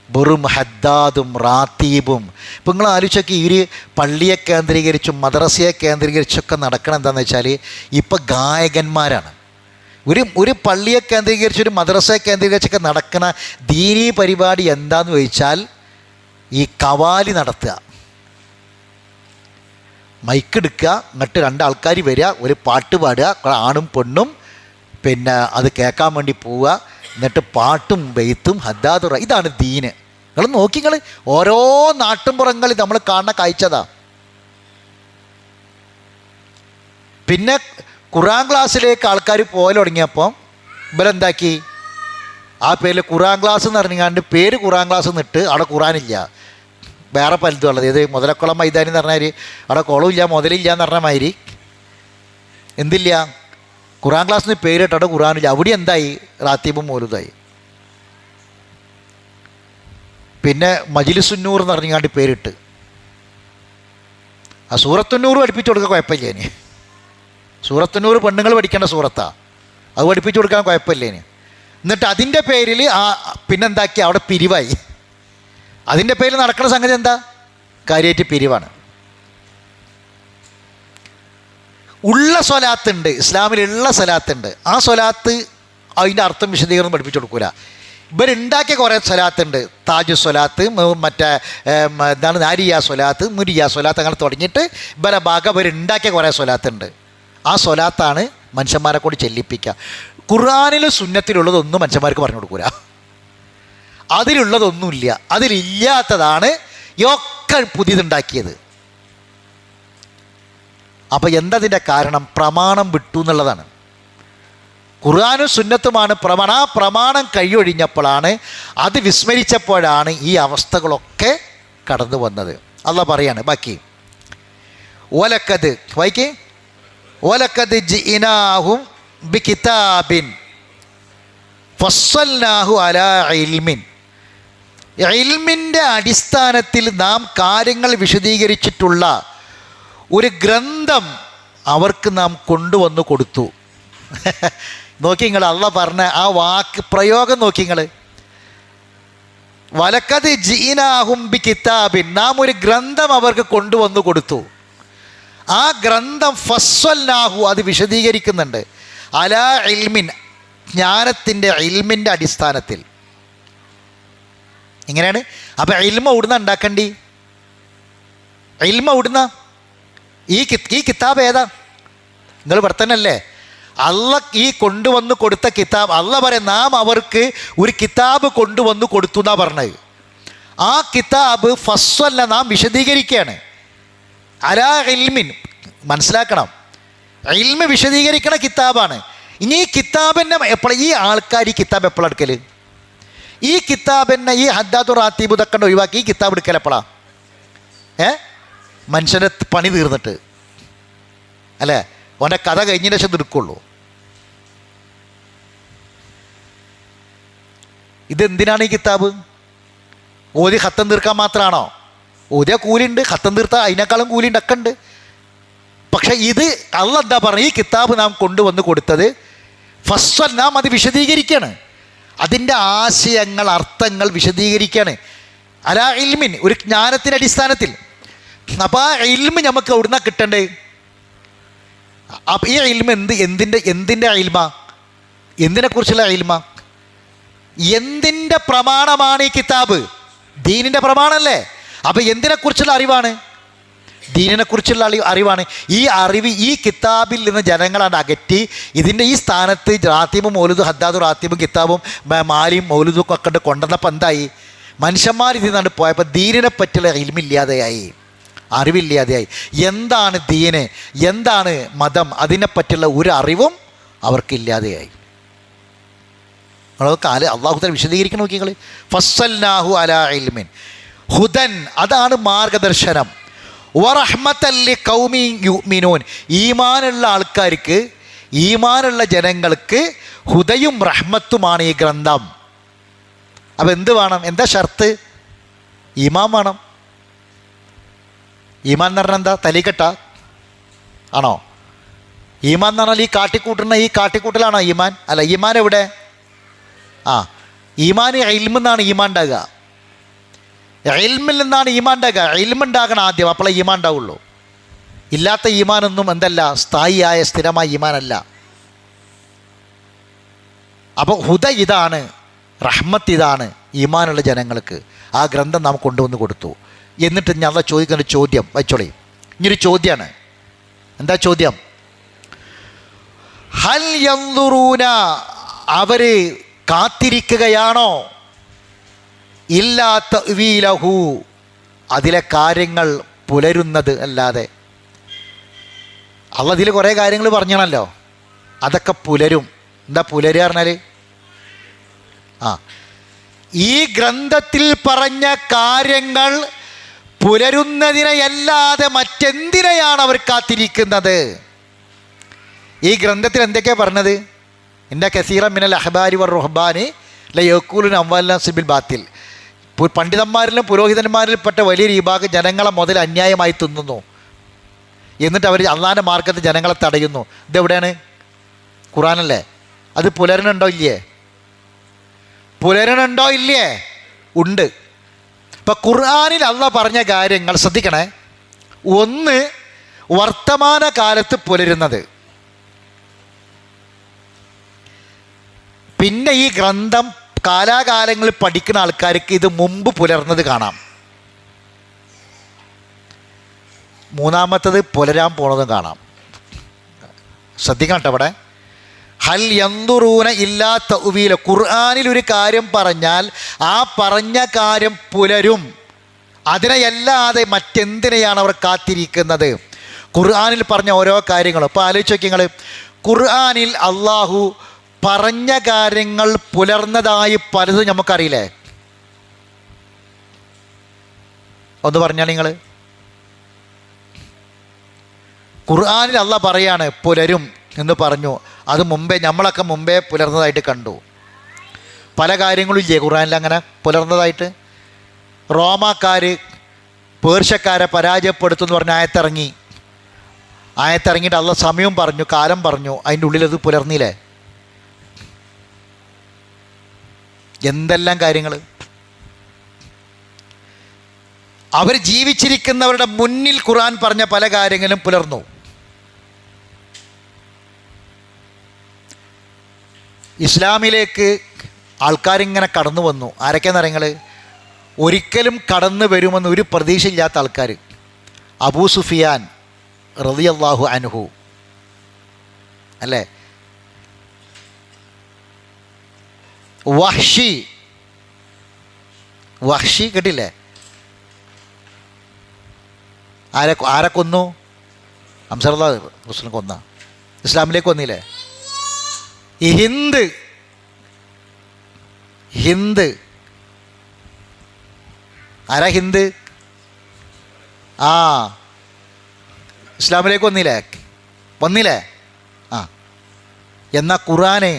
വെറും ഹദ്ദാദും റാത്തീബും. ഇപ്പം നിങ്ങൾ ആലോചിച്ച് നോക്കി, ഈ ഒരു പള്ളിയെ കേന്ദ്രീകരിച്ചും മദ്രസയെ കേന്ദ്രീകരിച്ചൊക്കെ നടക്കണം. എന്താണെന്ന് വെച്ചാൽ ഇപ്പം ഗായകന്മാരാണ്. ഒരു പള്ളിയെ കേന്ദ്രീകരിച്ച് ഒരു മദ്രസയെ കേന്ദ്രീകരിച്ചൊക്കെ നടക്കുന്ന ദീനീ പരിപാടി എന്താണെന്ന് ചോദിച്ചാൽ ഈ കവാലി നടത്തുക, മൈക്കെടുക്കുക, എന്നിട്ട് രണ്ടാൾക്കാർ വരിക, ഒരു പാട്ട് പാടുക, ആണും പെണ്ണും, പിന്നെ അത് കേൾക്കാൻ വേണ്ടി പോവുക, എന്നിട്ട് പാട്ടും ബെയ്ത്തും ഹദ്ദാദുറ. ഇതാണ് ദീന്. നിങ്ങൾ നോക്കി, നിങ്ങൾ ഓരോ നാട്ടുംപുറങ്ങളിൽ നമ്മൾ കാണുന്ന കാഴ്ചതാ. പിന്നെ ഖുർആൻ ക്ലാസ്സിലേക്ക് ആൾക്കാർ പോകൽ തുടങ്ങിയപ്പം ഇവരെന്താക്കി? ആ പേരിൽ ഖുർആൻ ക്ലാസ് എന്ന് പറഞ്ഞാണ്ട് പേര് ഖുർആൻ ക്ലാസ് എന്നിട്ട് അവിടെ ഖുർആനില്ല, വേറെ പലതും ഉള്ളത്. ഇത് മുതലക്കുളം മൈതാനി എന്ന് പറഞ്ഞാൽ അവിടെ കുളമില്ല മുതലില്ല എന്ന് പറഞ്ഞ മാതിരി എന്തില്ല, ഖുർആൻ ക്ലാസ്സിന് പേരിട്ട് അവിടെ ഖുർആനില്ല. അവിടെ എന്തായി? റാത്തീബും മൗലൂദായി. പിന്നെ മജ്ലിസുന്നൂർ എന്ന് പറഞ്ഞാണ്ട് പേരിട്ട് ആ സൂറത്തുന്നൂർ പഠിപ്പിച്ചു കൊടുക്കാൻ കുഴപ്പമില്ല. ഇനി സൂറത്തുന്നൂർ പെണ്ണുങ്ങൾ പഠിക്കേണ്ട സൂറത്താണ്, അത് പഠിപ്പിച്ചു കൊടുക്കാൻ കുഴപ്പമില്ല. ഇനി എന്നിട്ട് അതിൻ്റെ പേരിൽ പിന്നെന്താക്കി? അവിടെ പിരിവായി. അതിൻ്റെ പേരിൽ നടക്കുന്ന സംഗതി എന്താ? കാര്യമായിട്ട് പിരിവാണ്. ഉള്ള സ്വലാത്തുണ്ട്, ഇസ്ലാമിലുള്ള സ്വലാത്തുണ്ട്. ആ സ്വലാത്ത് അതിൻ്റെ അർത്ഥം വിശദീകരണം പഠിപ്പിച്ചു കൊടുക്കൂല. ഇവരുണ്ടാക്കിയ കുറേ സ്വലാത്തുണ്ട്. താജു സ്വലാത്ത്, മറ്റേ എന്താണ് നാരിയ സ്വലാത്ത്, മുരിയ സ്വലാത്ത്, അങ്ങനെ തുടങ്ങിയിട്ട് ഇവരെ ഭാഗം ഇവരുണ്ടാക്കിയ കുറേ സ്വലാത്തുണ്ട്. ആ സ്വലാത്താണ് മനുഷ്യന്മാരെ കൊണ്ട് ചെല്ലിപ്പിക്കുക. ഖുർആനിലും സുന്നത്തിലുള്ളതൊന്നും മനുഷ്യന്മാർക്ക് പറഞ്ഞു കൊടുക്കൂല. അതിലുള്ളതൊന്നുമില്ല, അതിലില്ലാത്തതാണ് ഒക്കെ പുതിയതുണ്ടാക്കിയത്. അപ്പോൾ എന്തതിൻ്റെ കാരണം? പ്രമാണം വിട്ടു എന്നുള്ളതാണ്. ഖുർആനും സുന്നത്തുമാണ് പ്രമാണം. ആ പ്രമാണം കൈയൊഴിഞ്ഞപ്പോഴാണ്, അത് വിസ്മരിച്ചപ്പോഴാണ് ഈ അവസ്ഥകളൊക്കെ കടന്നു വന്നത്. അല്ലാഹ് പറയാണ് ബാക്കി, ഓലക്കത് വായിക്കേ, ഓലക്കത് ജിഇനാഹും ബികിതാബിൻ ഫസ്സൽനാഹു അലാ ഇൽമിൻ. ഇൽമിൻ്റെ അടിസ്ഥാനത്തിൽ നാം കാര്യങ്ങൾ വിശദീകരിച്ചിട്ടുള്ള ഒരു ഗ്രന്ഥം അവർക്ക് നാം കൊണ്ടുവന്നു കൊടുത്തു. നോക്കി നിങ്ങൾ, അള്ളാഹ് പറഞ്ഞ ആ വാക്ക് പ്രയോഗം നോക്കി നിങ്ങൾ. വലക്കത് ജീനാഹും ബി കിതാബിൻ, നാം ഒരു ഗ്രന്ഥം അവർക്ക് കൊണ്ടുവന്നു കൊടുത്തു. ആ ഗ്രന്ഥം ഫസ്വൽനാഹു, അത് വിശദീകരിക്കുന്നുണ്ട്. അലാ ഇൽമിൻ, ജ്ഞാനത്തിൻ്റെ ഇൽമിൻ്റെ അടിസ്ഥാനത്തിൽ. ഇങ്ങനെയാണ്. അപ്പം ഇൽമ എവിടുന്ന ഉണ്ടാക്കണ്ടി? ഇൽമ എവിടുന്ന? ഈ കിതാബ് ഏതാ? നിങ്ങൾ ഇവിടെ തന്നെ അല്ലേ? അള്ളാഹ് ഈ കൊണ്ടുവന്ന് കൊടുത്ത കിതാബ്, അള്ളാഹ് പറയാം നാം അവർക്ക് ഒരു കിതാബ് കൊണ്ടുവന്ന് കൊടുത്തു എന്നാണ് പറഞ്ഞത്. ആ കിതാബ് ഫസ്വല്ല, നാം വിശദീകരിക്കുകയാണ്. അലാ ഇൽമിൻ, മനസ്സിലാക്കണം, ഇൽമ വിശദീകരിക്കണ കിതാബാണ്. ഇനി ഈ കിതാബിനെ എപ്പോഴും ഈ ആൾക്കാർ ഈ കിതാബ് എപ്പോഴാണ് എടുക്കൽ? ഈ കിതാബിനെ, ഈ ഹദ്ദാദു റാത്തീബ് ഇതൊക്കെ ഒഴിവാക്കി ഈ കിതാബ് എടുക്കൽ എപ്പോഴാണ്? മനുഷ്യൻ്റെ പണി തീർന്നിട്ട് അല്ലേ? ഓൻ്റെ കഥ കഴിഞ്ഞതിന് ശേഷം എടുക്കുള്ളൂ. ഇതെന്തിനാണ് ഈ കിതാബ്? ഓതി ഖത്തം തീർക്കാൻ മാത്രമാണോ? ഓതിയ കൂലിയുണ്ട്, ഖത്തം തീർത്താൽ അതിനേക്കാളും കൂലിയുണ്ട്, ഒക്കെ ഉണ്ട്. പക്ഷെ ഇത് അള്ളാഹ് എന്താ പറയുക, ഈ കിതാബ് നാം കൊണ്ടുവന്ന് കൊടുത്തത് ഫസ്വൽ, നാം അത് വിശദീകരിക്കുകയാണ്. അതിൻ്റെ ആശയങ്ങൾ, അർത്ഥങ്ങൾ വിശദീകരിക്കുകയാണ്. അലാ ഇൽമിൻ, ഒരു ജ്ഞാനത്തിൻ്റെ അടിസ്ഥാനത്തിൽ. അപ്പോൾ ആ ഇൽമ് നമുക്ക് എവിടുന്നാണ് കിട്ടണ്ടേ? അപ്പം ഈ ഇൽമ എന്തിൻ്റെ ഇൽമ? എന്തിനെക്കുറിച്ചുള്ള ഇൽമ? എന്തിൻ്റെ പ്രമാണമാണ് ഈ കിതാബ്? ദീനിൻ്റെ പ്രമാണമല്ലേ? അപ്പം എന്തിനെക്കുറിച്ചുള്ള അറിവാണ്? ദീനിനെക്കുറിച്ചുള്ള അറിവാണ്. ഈ അറിവ് ഈ കിതാബിൽ നിന്ന് ജനങ്ങളാണ് അകറ്റി ഇതിൻ്റെ ഈ സ്ഥാനത്ത് റാത്തീബും മൗലൂദും ഹദ്ദാദും റാത്തീബും കിതാബും മാലിയും മൗലൂദും ഒക്കെ കൊണ്ടുവന്നപ്പോൾ എന്തായി? മനുഷ്യന്മാർ ഇതിൽ നിന്നാണ് പോയപ്പോൾ ദീനിനെ പറ്റിയുള്ള ഇൽമില്ലാതെയായി, അറിവില്ലാതെയായി. എന്താണ് ദീന്, എന്താണ് മതം, അതിനെപ്പറ്റിയുള്ള ഒരു അറിവും അവർക്കില്ലാതെയായി. അള്ളാഹു തആല വിശദീകരിക്കണം നോക്കി നിങ്ങൾ. ഫസ്സൽനാഹു അലാ ഇൽമിൻ ഹുദൻ, അതാണ് മാർഗദർശനം. വറഹ്മത്തൻ ലിഖൗമി യുഅ്മിനൂൻ, ഈമാനുള്ള ആൾക്കാർക്ക്, ഈമാനുള്ള ജനങ്ങൾക്ക് ഹുദയും റഹ്മത്തുമാണ് ഈ ഗ്രന്ഥം. അപ്പം എന്ത് വേണം? എന്താ ഷർത്ത്? ഈമാൻ വേണം. ഈമാൻ എന്ന് പറഞ്ഞാൽ എന്താ? തലികെട്ട ആണോ? ഈമാൻ എന്ന് പറഞ്ഞാൽ ഈ കാട്ടിക്കൂട്ടലാണോ ഈമാൻ? അല്ല, ഈമാൻ എവിടെ? ഈമാൻ ഇൽമെന്നാണ് ഈമാൻ ഉണ്ടാകുക. ഇൽമിൽ നിന്നാണ് ഈമാൻ ഉണ്ടാകുക. ഇൽമുണ്ടാകണം ആദ്യം, അപ്പോഴേ ഈമാൻ ഉണ്ടാവുള്ളൂ. ഇല്ലാത്ത ഈമാനൊന്നും എന്തല്ല, സ്ഥായിയായ സ്ഥിരമായ ഈമാനല്ല. അപ്പോൾ ഹുദ ഇതാണ്, റഹ്മത്ത് ഇതാണ് ഈമാനുള്ള ജനങ്ങൾക്ക്. ആ ഗ്രന്ഥം നാം കൊണ്ടുവന്ന് കൊടുത്തു. എന്നിട്ട് ഞാൻ അള്ളാഹ് ചോദിക്കുന്ന ചോദ്യം വച്ചോളി. ഇനിയൊരു ചോദ്യമാണ്. എന്താ ചോദ്യം? ഹൽ യൻദുറൂന, അവർ കാത്തിരിക്കുകയാണോ? ഇല്ലാ തഅ്വീലഹു, അതിലെ കാര്യങ്ങൾ പുലരുന്നത് അല്ലാതെ. അള്ളാഹ് ഇതിൽ കുറേ കാര്യങ്ങൾ പറഞ്ഞാണല്ലോ, അതൊക്കെ പുലരും. എന്താ പുലരുക പറഞ്ഞാൽ? ഈ ഗ്രന്ഥത്തിൽ പറഞ്ഞ കാര്യങ്ങൾ പുലരുന്നതിനെയല്ലാതെ മറ്റെന്തിനെയാണ് അവർ കാത്തിരിക്കുന്നത്? ഈ ഗ്രന്ഥത്തിൽ എന്തൊക്കെയാണ് പറഞ്ഞത്? ഇന്ന കസീറ മിനൽ അഹ്ബാരി വർ റുഹ്ബാനി ലയഖൂലുന അംവാലനാ സിബിൽ ബാത്തിൽ. പണ്ഡിതന്മാരിലും പുരോഹിതന്മാരിൽപ്പെട്ട വലിയൊരു വിഭാഗം ജനങ്ങളെ മുതൽ അന്യായമായി തിന്നുന്നു. എന്നിട്ട് അവർ അള്ളാഹിൻ്റെ മാർഗ്ഗത്തിൽ ജനങ്ങളെ തടയുന്നു. ഇതെവിടെയാണ്? ഖുർആനല്ലേ? അത് പുലരണുണ്ടോ ഇല്ലേ? പുലരണുണ്ടോ ഇല്ലേ? ഉണ്ട്. ഇപ്പം ഖുർആനിൽ അള്ളാഹ് പറഞ്ഞ കാര്യങ്ങൾ ശ്രദ്ധിക്കണേ. ഒന്ന്, വർത്തമാന കാലത്ത് പുലരുന്നത്. പിന്നെ ഈ ഗ്രന്ഥം കാലാകാലങ്ങളിൽ പഠിക്കുന്ന ആൾക്കാർക്ക് ഇത് മുമ്പ് പുലർന്നത് കാണാം. മൂന്നാമത്തത് പുലരാൻ പോണതും കാണാം. ശ്രദ്ധിക്കണം കേട്ടോ. അവിടെ ഹൽ യൻദുറൂന ഇല്ലാ തഅ്വീല, ഖുർആനിൽ ഒരു കാര്യം പറഞ്ഞാൽ ആ പറഞ്ഞ കാര്യം പുലരും. അതിനെയല്ലാതെ മറ്റെന്തിനെയാണ് അവർ കാത്തിരിക്കുന്നത്? ഖുർആനിൽ പറഞ്ഞ ഓരോ കാര്യങ്ങളും ഇപ്പോൾ ആലോചിച്ച് നോക്കി നിങ്ങൾ. ഖുർആനിൽ അള്ളാഹു പറഞ്ഞ കാര്യങ്ങൾ പുലർന്നതായി പലതും നമുക്കറിയില്ലേ? ഒന്ന് പറഞ്ഞാൽ നിങ്ങൾ. ഖുർആനിൽ അള്ളാഹ് പറയാണ് പുലരും എന്ന് പറഞ്ഞു. അത് മുമ്പേ നമ്മളൊക്കെ മുമ്പേ പുലർന്നതായിട്ട് കണ്ടു. പല കാര്യങ്ങളും ഇല്ലേ ഖുർആനിൽ അങ്ങനെ പുലർന്നതായിട്ട്? റോമാക്കാർ പേർഷ്യക്കാരെ പരാജയപ്പെടുത്തുമെന്ന് പറഞ്ഞ ആയത്തിറങ്ങിയിട്ട് അള്ളാഹ് സമയവും പറഞ്ഞു, കാലം പറഞ്ഞു. അതിൻ്റെ ഉള്ളിലത് പുലർന്നില്ലേ? എന്തെല്ലാം കാര്യങ്ങൾ! അവർ ജീവിച്ചിരിക്കുന്നവരുടെ മുന്നിൽ ഖുർആൻ പറഞ്ഞ പല കാര്യങ്ങളും പുലർന്നു. ഇസ്ലാമിലേക്ക് ആൾക്കാരിങ്ങനെ കടന്നു വന്നു. ആരൊക്കെയെന്നറിയങ്ങൾ? ഒരിക്കലും കടന്നു വരുമെന്ന് ഒരു പ്രതീക്ഷയില്ലാത്ത ആൾക്കാർ. അബൂ സുഫിയാൻ റളിയല്ലാഹു അൻഹു അല്ലേ? വഹ്ഷി കേട്ടില്ലേ? ആരെ കൊന്നു? ഹംസ റസൂലിനെ കൊന്ന. ഇസ്ലാമിലേക്ക് വന്നില്ലേ? ഈ ഹിന്ദ് ആരാ ഹിന്ദ്? ഇസ്ലാമിലേക്ക് വന്നില്ലേ? എന്നാൽ ഖുർആന്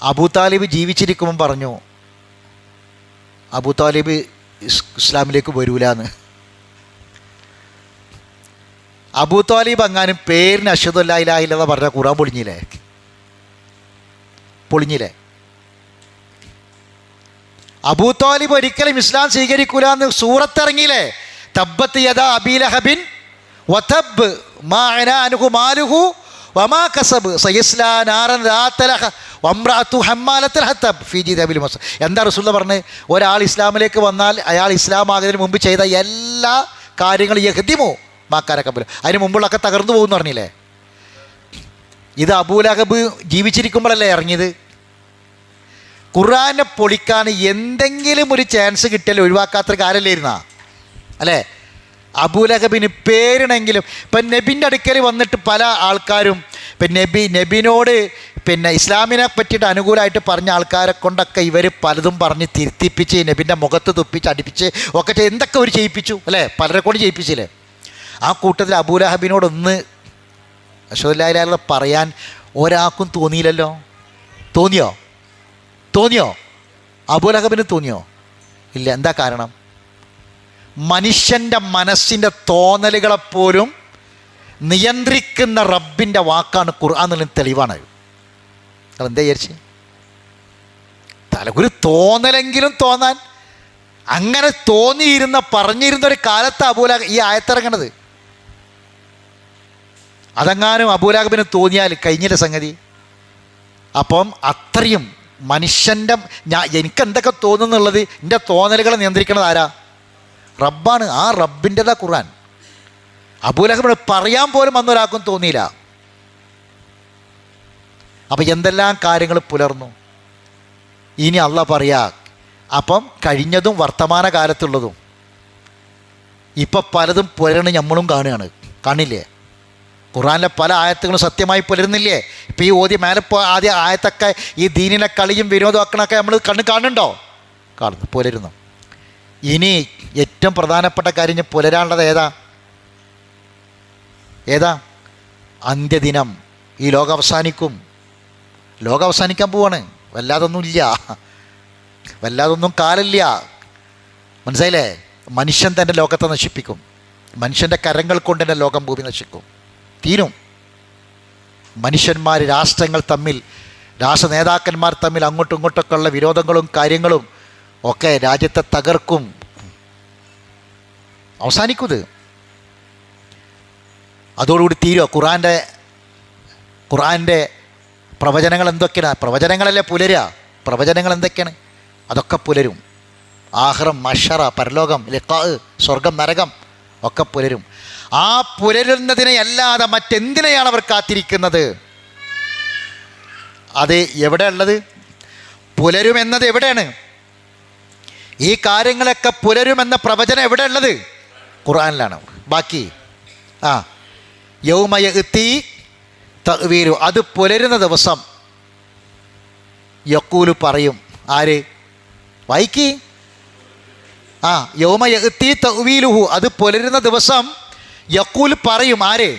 അബൂ താലിബ് ജീവിച്ചിരിക്കുമ്പം പറഞ്ഞു, അബൂ താലിബ് ഇസ്ലാമിലേക്ക് വരൂലെന്ന്. അബൂ താലിബ് അങ്ങാനും പേരിന് അഷ്ഹദു അല്ലാ ഇലാഹ ഇല്ലല്ലാഹ് പറഞ്ഞ ഖുർആൻ പൊളിഞ്ഞില്ലേ? അബൂ താലിബ് ഒരിക്കലും ഇസ്ലാം സ്വീകരിക്കൂല എന്ന് സൂറത്തിറങ്ങിയില്ലേ? തബ്ബത്ത് യദാ അബീ ലഹബിൻ വതബ് മാ അനാ അൻഹു മാലുഹു വമാ കസബ് സയസ്ലാ നാറൻ ദാത ലഹബ് വംറഅതു ഹമ്മാലത്തുൽ ഹതബ് ഫീ ജിദബിൽ മസ്. എന്താ റസൂലുള്ളാഹി പറഞ്ഞത്? ഒരാൾ ഇസ്ലാമിലേക്ക് വന്നാൽ അയാൾ ഇസ്ലാം ആകുന്നതിന് മുമ്പ് ചെയ്ത എല്ലാ കാര്യങ്ങളും യഹ്ദിമു മാക്കാരക്കബൽ, അതിന് മുമ്പുള്ളൊക്കെ തകർന്നു പോകുമെന്ന് പറഞ്ഞില്ലേ? ഇത് അബൂ ലഹബ് ജീവിച്ചിരിക്കുമ്പോഴല്ലേ ഇറങ്ങിയത്? ഖുർആനെ പൊളിക്കാൻ എന്തെങ്കിലും ഒരു ചാൻസ് കിട്ടിയാൽ ഒഴിവാക്കാത്തൊരു കാര്യമല്ലായിരുന്നാ അല്ലേ? അബൂ ലഹബിന് പേരിണെങ്കിലും ഇപ്പം നബിൻ്റെ അടുക്കൽ വന്നിട്ട് പല ആൾക്കാരും ഇപ്പം നബിനോട് ഇസ്ലാമിനെ പറ്റിയിട്ട് അനുകൂലമായിട്ട് പറഞ്ഞ ആൾക്കാരെ കൊണ്ടൊക്കെ ഇവർ പലതും പറഞ്ഞ് തിരുത്തിപ്പിച്ച് നബിൻ്റെ മുഖത്ത് തുപ്പിച്ച് അടിപ്പിച്ച് ഒക്കെ എന്തൊക്കെ അവർ ചെയ്യിപ്പിച്ചു അല്ലേ? പലരെ കൊണ്ട് ചെയ്യിപ്പിച്ചില്ലേ? ആ കൂട്ടത്തിൽ അബൂ ലഹബിനോടൊന്ന് അഷ്ഹദു അല്ലാ ഇലാഹ ഇല്ലല്ലാഹ് പറയാൻ ഒരാൾക്കും തോന്നിയില്ലല്ലോ. തോന്നിയോ? അബൂ ലഹബിന് തോന്നിയോ? ഇല്ല. എന്താ കാരണം? മനുഷ്യൻ്റെ മനസ്സിൻ്റെ തോന്നലുകളെപ്പോലും നിയന്ത്രിക്കുന്ന റബ്ബിൻ്റെ വാക്കാണ് ഖുർആൻ എന്നുള്ള തെളിവാണ്. അതെന്താ വിചാരിച്ച്? തലകുരു തോന്നലെങ്കിലും തോന്നാൻ അങ്ങനെ പറഞ്ഞിരുന്ന ഒരു കാലത്ത് അബൂ ലഹബ് ഈ ആയത്തിറങ്ങണത്. അതെങ്ങാനും അബൂ ലഹബിന് തോന്നിയാൽ കഴിഞ്ഞില്ല സംഗതി. അപ്പം അത്രയും മനുഷ്യൻ്റെ എനിക്കെന്തൊക്കെ തോന്നുന്നുള്ളത് എൻ്റെ തോന്നലുകളെ നിയന്ത്രിക്കണത് ആരാ? റബ്ബാണ്. ആ റബ്ബിൻ്റെതാ ഖുർആൻ. അബൂ ലഹബിന് പറയാൻ പോലും അന്നൊരാൾക്കും തോന്നിയില്ല. അപ്പം എന്തെല്ലാം കാര്യങ്ങൾ പുലർന്നു. ഇനി അള്ളാഹ് പറയാ, അപ്പം കഴിഞ്ഞതും വർത്തമാന കാലത്തുള്ളതും ഇപ്പം പലതും പുലർന്ന് നമ്മളും കാണില്ലേ? ഖുർആനിലെ പല ആയത്തുകളും സത്യമായി പുലരുന്നില്ലേ? ഇപ്പം ഈ മേലെ ആദ്യ ആയത്തൊക്കെ ഈ ദീനിനെ കളിയും വിനോദമാക്കണമൊക്കെ നമ്മൾ കാണുന്നുണ്ടോ? കാണുന്നു, പുലരുന്നു. ഇനി ഏറ്റവും പ്രധാനപ്പെട്ട കാര്യം പുലരാനുള്ളത് ഏതാ? അന്ത്യദിനം. ഈ ലോകം അവസാനിക്കാൻ പോവാണ്. വല്ലാതൊന്നും കാലില്ല. മനസ്സിലായില്ലേ? മനുഷ്യൻ തൻ്റെ ലോകത്തെ നശിപ്പിക്കും. മനുഷ്യൻ്റെ കരങ്ങൾ കൊണ്ട് തന്നെ ലോകം ഭൂമി നശിക്കും, തീരും. മനുഷ്യന്മാർ രാഷ്ട്രങ്ങൾ തമ്മിൽ, രാഷ്ട്ര നേതാക്കന്മാർ തമ്മിൽ അങ്ങോട്ടും ഇങ്ങോട്ടൊക്കെ ഉള്ള വിരോധങ്ങളും കാര്യങ്ങളും ഒക്കെ രാജ്യത്തെ തകർക്കും. അവസാനിക്കുന്നത് അതോടുകൂടി തീരുക. ഖുർആൻ്റെ പ്രവചനങ്ങൾ എന്തൊക്കെയാണ്? പ്രവചനങ്ങളല്ലേ പുലരുക? പ്രവചനങ്ങൾ എന്തൊക്കെയാണ്? അതൊക്കെ പുലരും. ആഖിറം, മഹ്ശറ, പരലോകം, ലിഖാ, സ്വർഗം, നരകം ഒക്കെ പുലരും. ആ പുലരുന്നതിനെ അല്ലാതെ മറ്റെന്തിനെയാണ് അവർ കാത്തിരിക്കുന്നത്? അത് എവിടെയുള്ളത്? പുലരുമെന്നത് എവിടെയാണ്? ഈ കാര്യങ്ങളൊക്കെ പുലരുമെന്ന പ്രവചനം എവിടെയുള്ളത്? ഖുർആനിലാണ്. ബാക്കി യൗമ യഅ്തി തഅ്വീലു, അത് പുലരുന്ന ദിവസം യഖൂലു പറയും. ആര്? വായിക്കി. യൗമ യഅ്തി തഅ്വീലുഹു, അത് പുലരുന്ന ദിവസം യഖൂൽ പറയും. ആര്?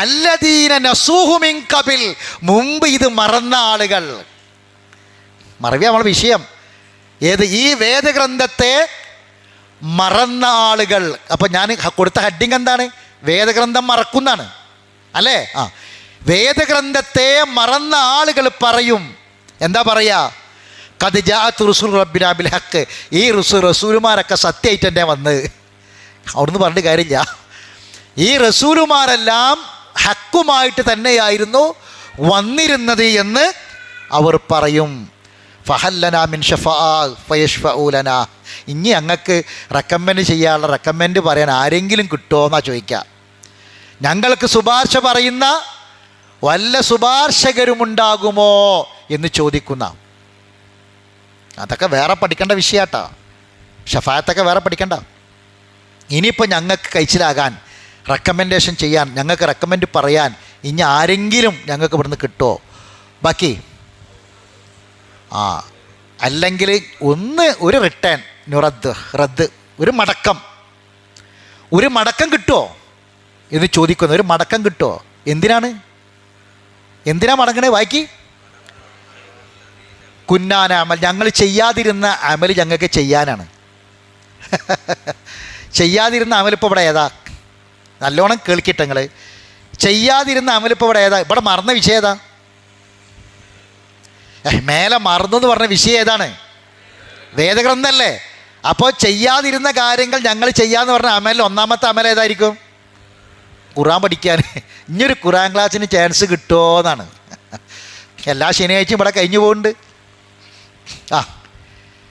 അല്ലദീന നസൂഹു മിൻ ഖബിൽ, മുമ്പ് ഇത് മറന്ന ആളുകൾ. മറവിയ നമ്മളെ വിഷയം. ഏത്? ഈ വേദഗ്രന്ഥത്തെ മറന്ന ആളുകൾ. അപ്പം ഞാൻ കൊടുത്ത ഹെഡിങ് എന്താണ്? വേദഗ്രന്ഥം മറക്കുന്നതാണ് അല്ലേ? വേദഗ്രന്ഥത്തെ മറന്ന ആളുകൾ പറയും. എന്താ പറയുക? ഖദ് ജാഅത്ത് റസൂൽ റബ്ബിനാ ബിൽ ഹഖ്, ഈ റസൂലുമാരൊക്കെ സത്യമായിട്ട് തന്നെ വന്ന്. അവിടുന്ന് പറഞ്ഞിട്ട് കാര്യമില്ല. ഈ റസൂലുമാരെല്ലാം ഹക്കുമായിട്ട് തന്നെയായിരുന്നു വന്നിരുന്നത് എന്ന് അവർ പറയും. ഫഹല്ലനാ മിൻ ഷഫാഅ ഫയഷ്ഫഉ ലനാ, ഇനി ഞങ്ങൾക്ക് റെക്കമെൻഡ് പറയാൻ ആരെങ്കിലും കിട്ടുമോ എന്നാ ചോദിക്കുക. ഞങ്ങൾക്ക് ശുപാർശ പറയുന്ന വല്ല ശുപാർശകരുമുണ്ടാകുമോ എന്ന് ചോദിക്കുന്ന. അതൊക്കെ വേറെ പഠിക്കേണ്ട വിഷയമാട്ടാ. ഷഫായത്തൊക്കെ വേറെ പഠിക്കണ്ട. ഇനിയിപ്പോൾ ഞങ്ങൾക്ക് കഴിച്ചിലാകാൻ, റെക്കമെൻഡേഷൻ ചെയ്യാൻ, ഞങ്ങൾക്ക് റെക്കമെൻഡ് പറയാൻ ഇനി ആരെങ്കിലും ഞങ്ങൾക്ക് ഇവിടുന്ന് കിട്ടുമോ? ബാക്കി അല്ലെങ്കിൽ ഒരു റിട്ടേൺ, റദ്ദ്, ഒരു മടക്കം കിട്ടുമോ എന്ന് ചോദിക്കുന്നു. ഒരു മടക്കം കിട്ടുമോ? എന്തിനാ മടങ്ങണേ? വായിക്കി. കുന്നാന അമൽ, ഞങ്ങൾ ചെയ്യാതിരുന്ന അമൽ ഞങ്ങൾക്ക് ചെയ്യാനാണ്. ചെയ്യാതിരുന്ന അമലിപ്പോൾ ഇവിടെ ഏതാ? നല്ലോണം കേൾക്കിട്ടെ നിങ്ങൾ. ചെയ്യാതിരുന്ന അമലിപ്പോൾ ഇവിടെ ഏതാ? ഇവിടെ മറന്ന വിഷയം ഏതാ? മേലെ മറന്നു എന്ന് പറഞ്ഞ വിഷയം ഏതാണ്? വേദഗ്രന്ഥമല്ലേ? അപ്പോൾ ചെയ്യാതിരുന്ന കാര്യങ്ങൾ ഞങ്ങൾ ചെയ്യാന്ന് പറഞ്ഞ അമലിൽ ഒന്നാമത്തെ അമൽ ഏതായിരിക്കും? ഖുർആൻ പഠിക്കാൻ. ഇനിയൊരു ഖുർആൻ ക്ലാസ്സിന് ചാൻസ് കിട്ടുമോ എന്നാണ്. എല്ലാ ശനിയാഴ്ചയും ഇവിടെ കഴിഞ്ഞു പോകുന്നുണ്ട്.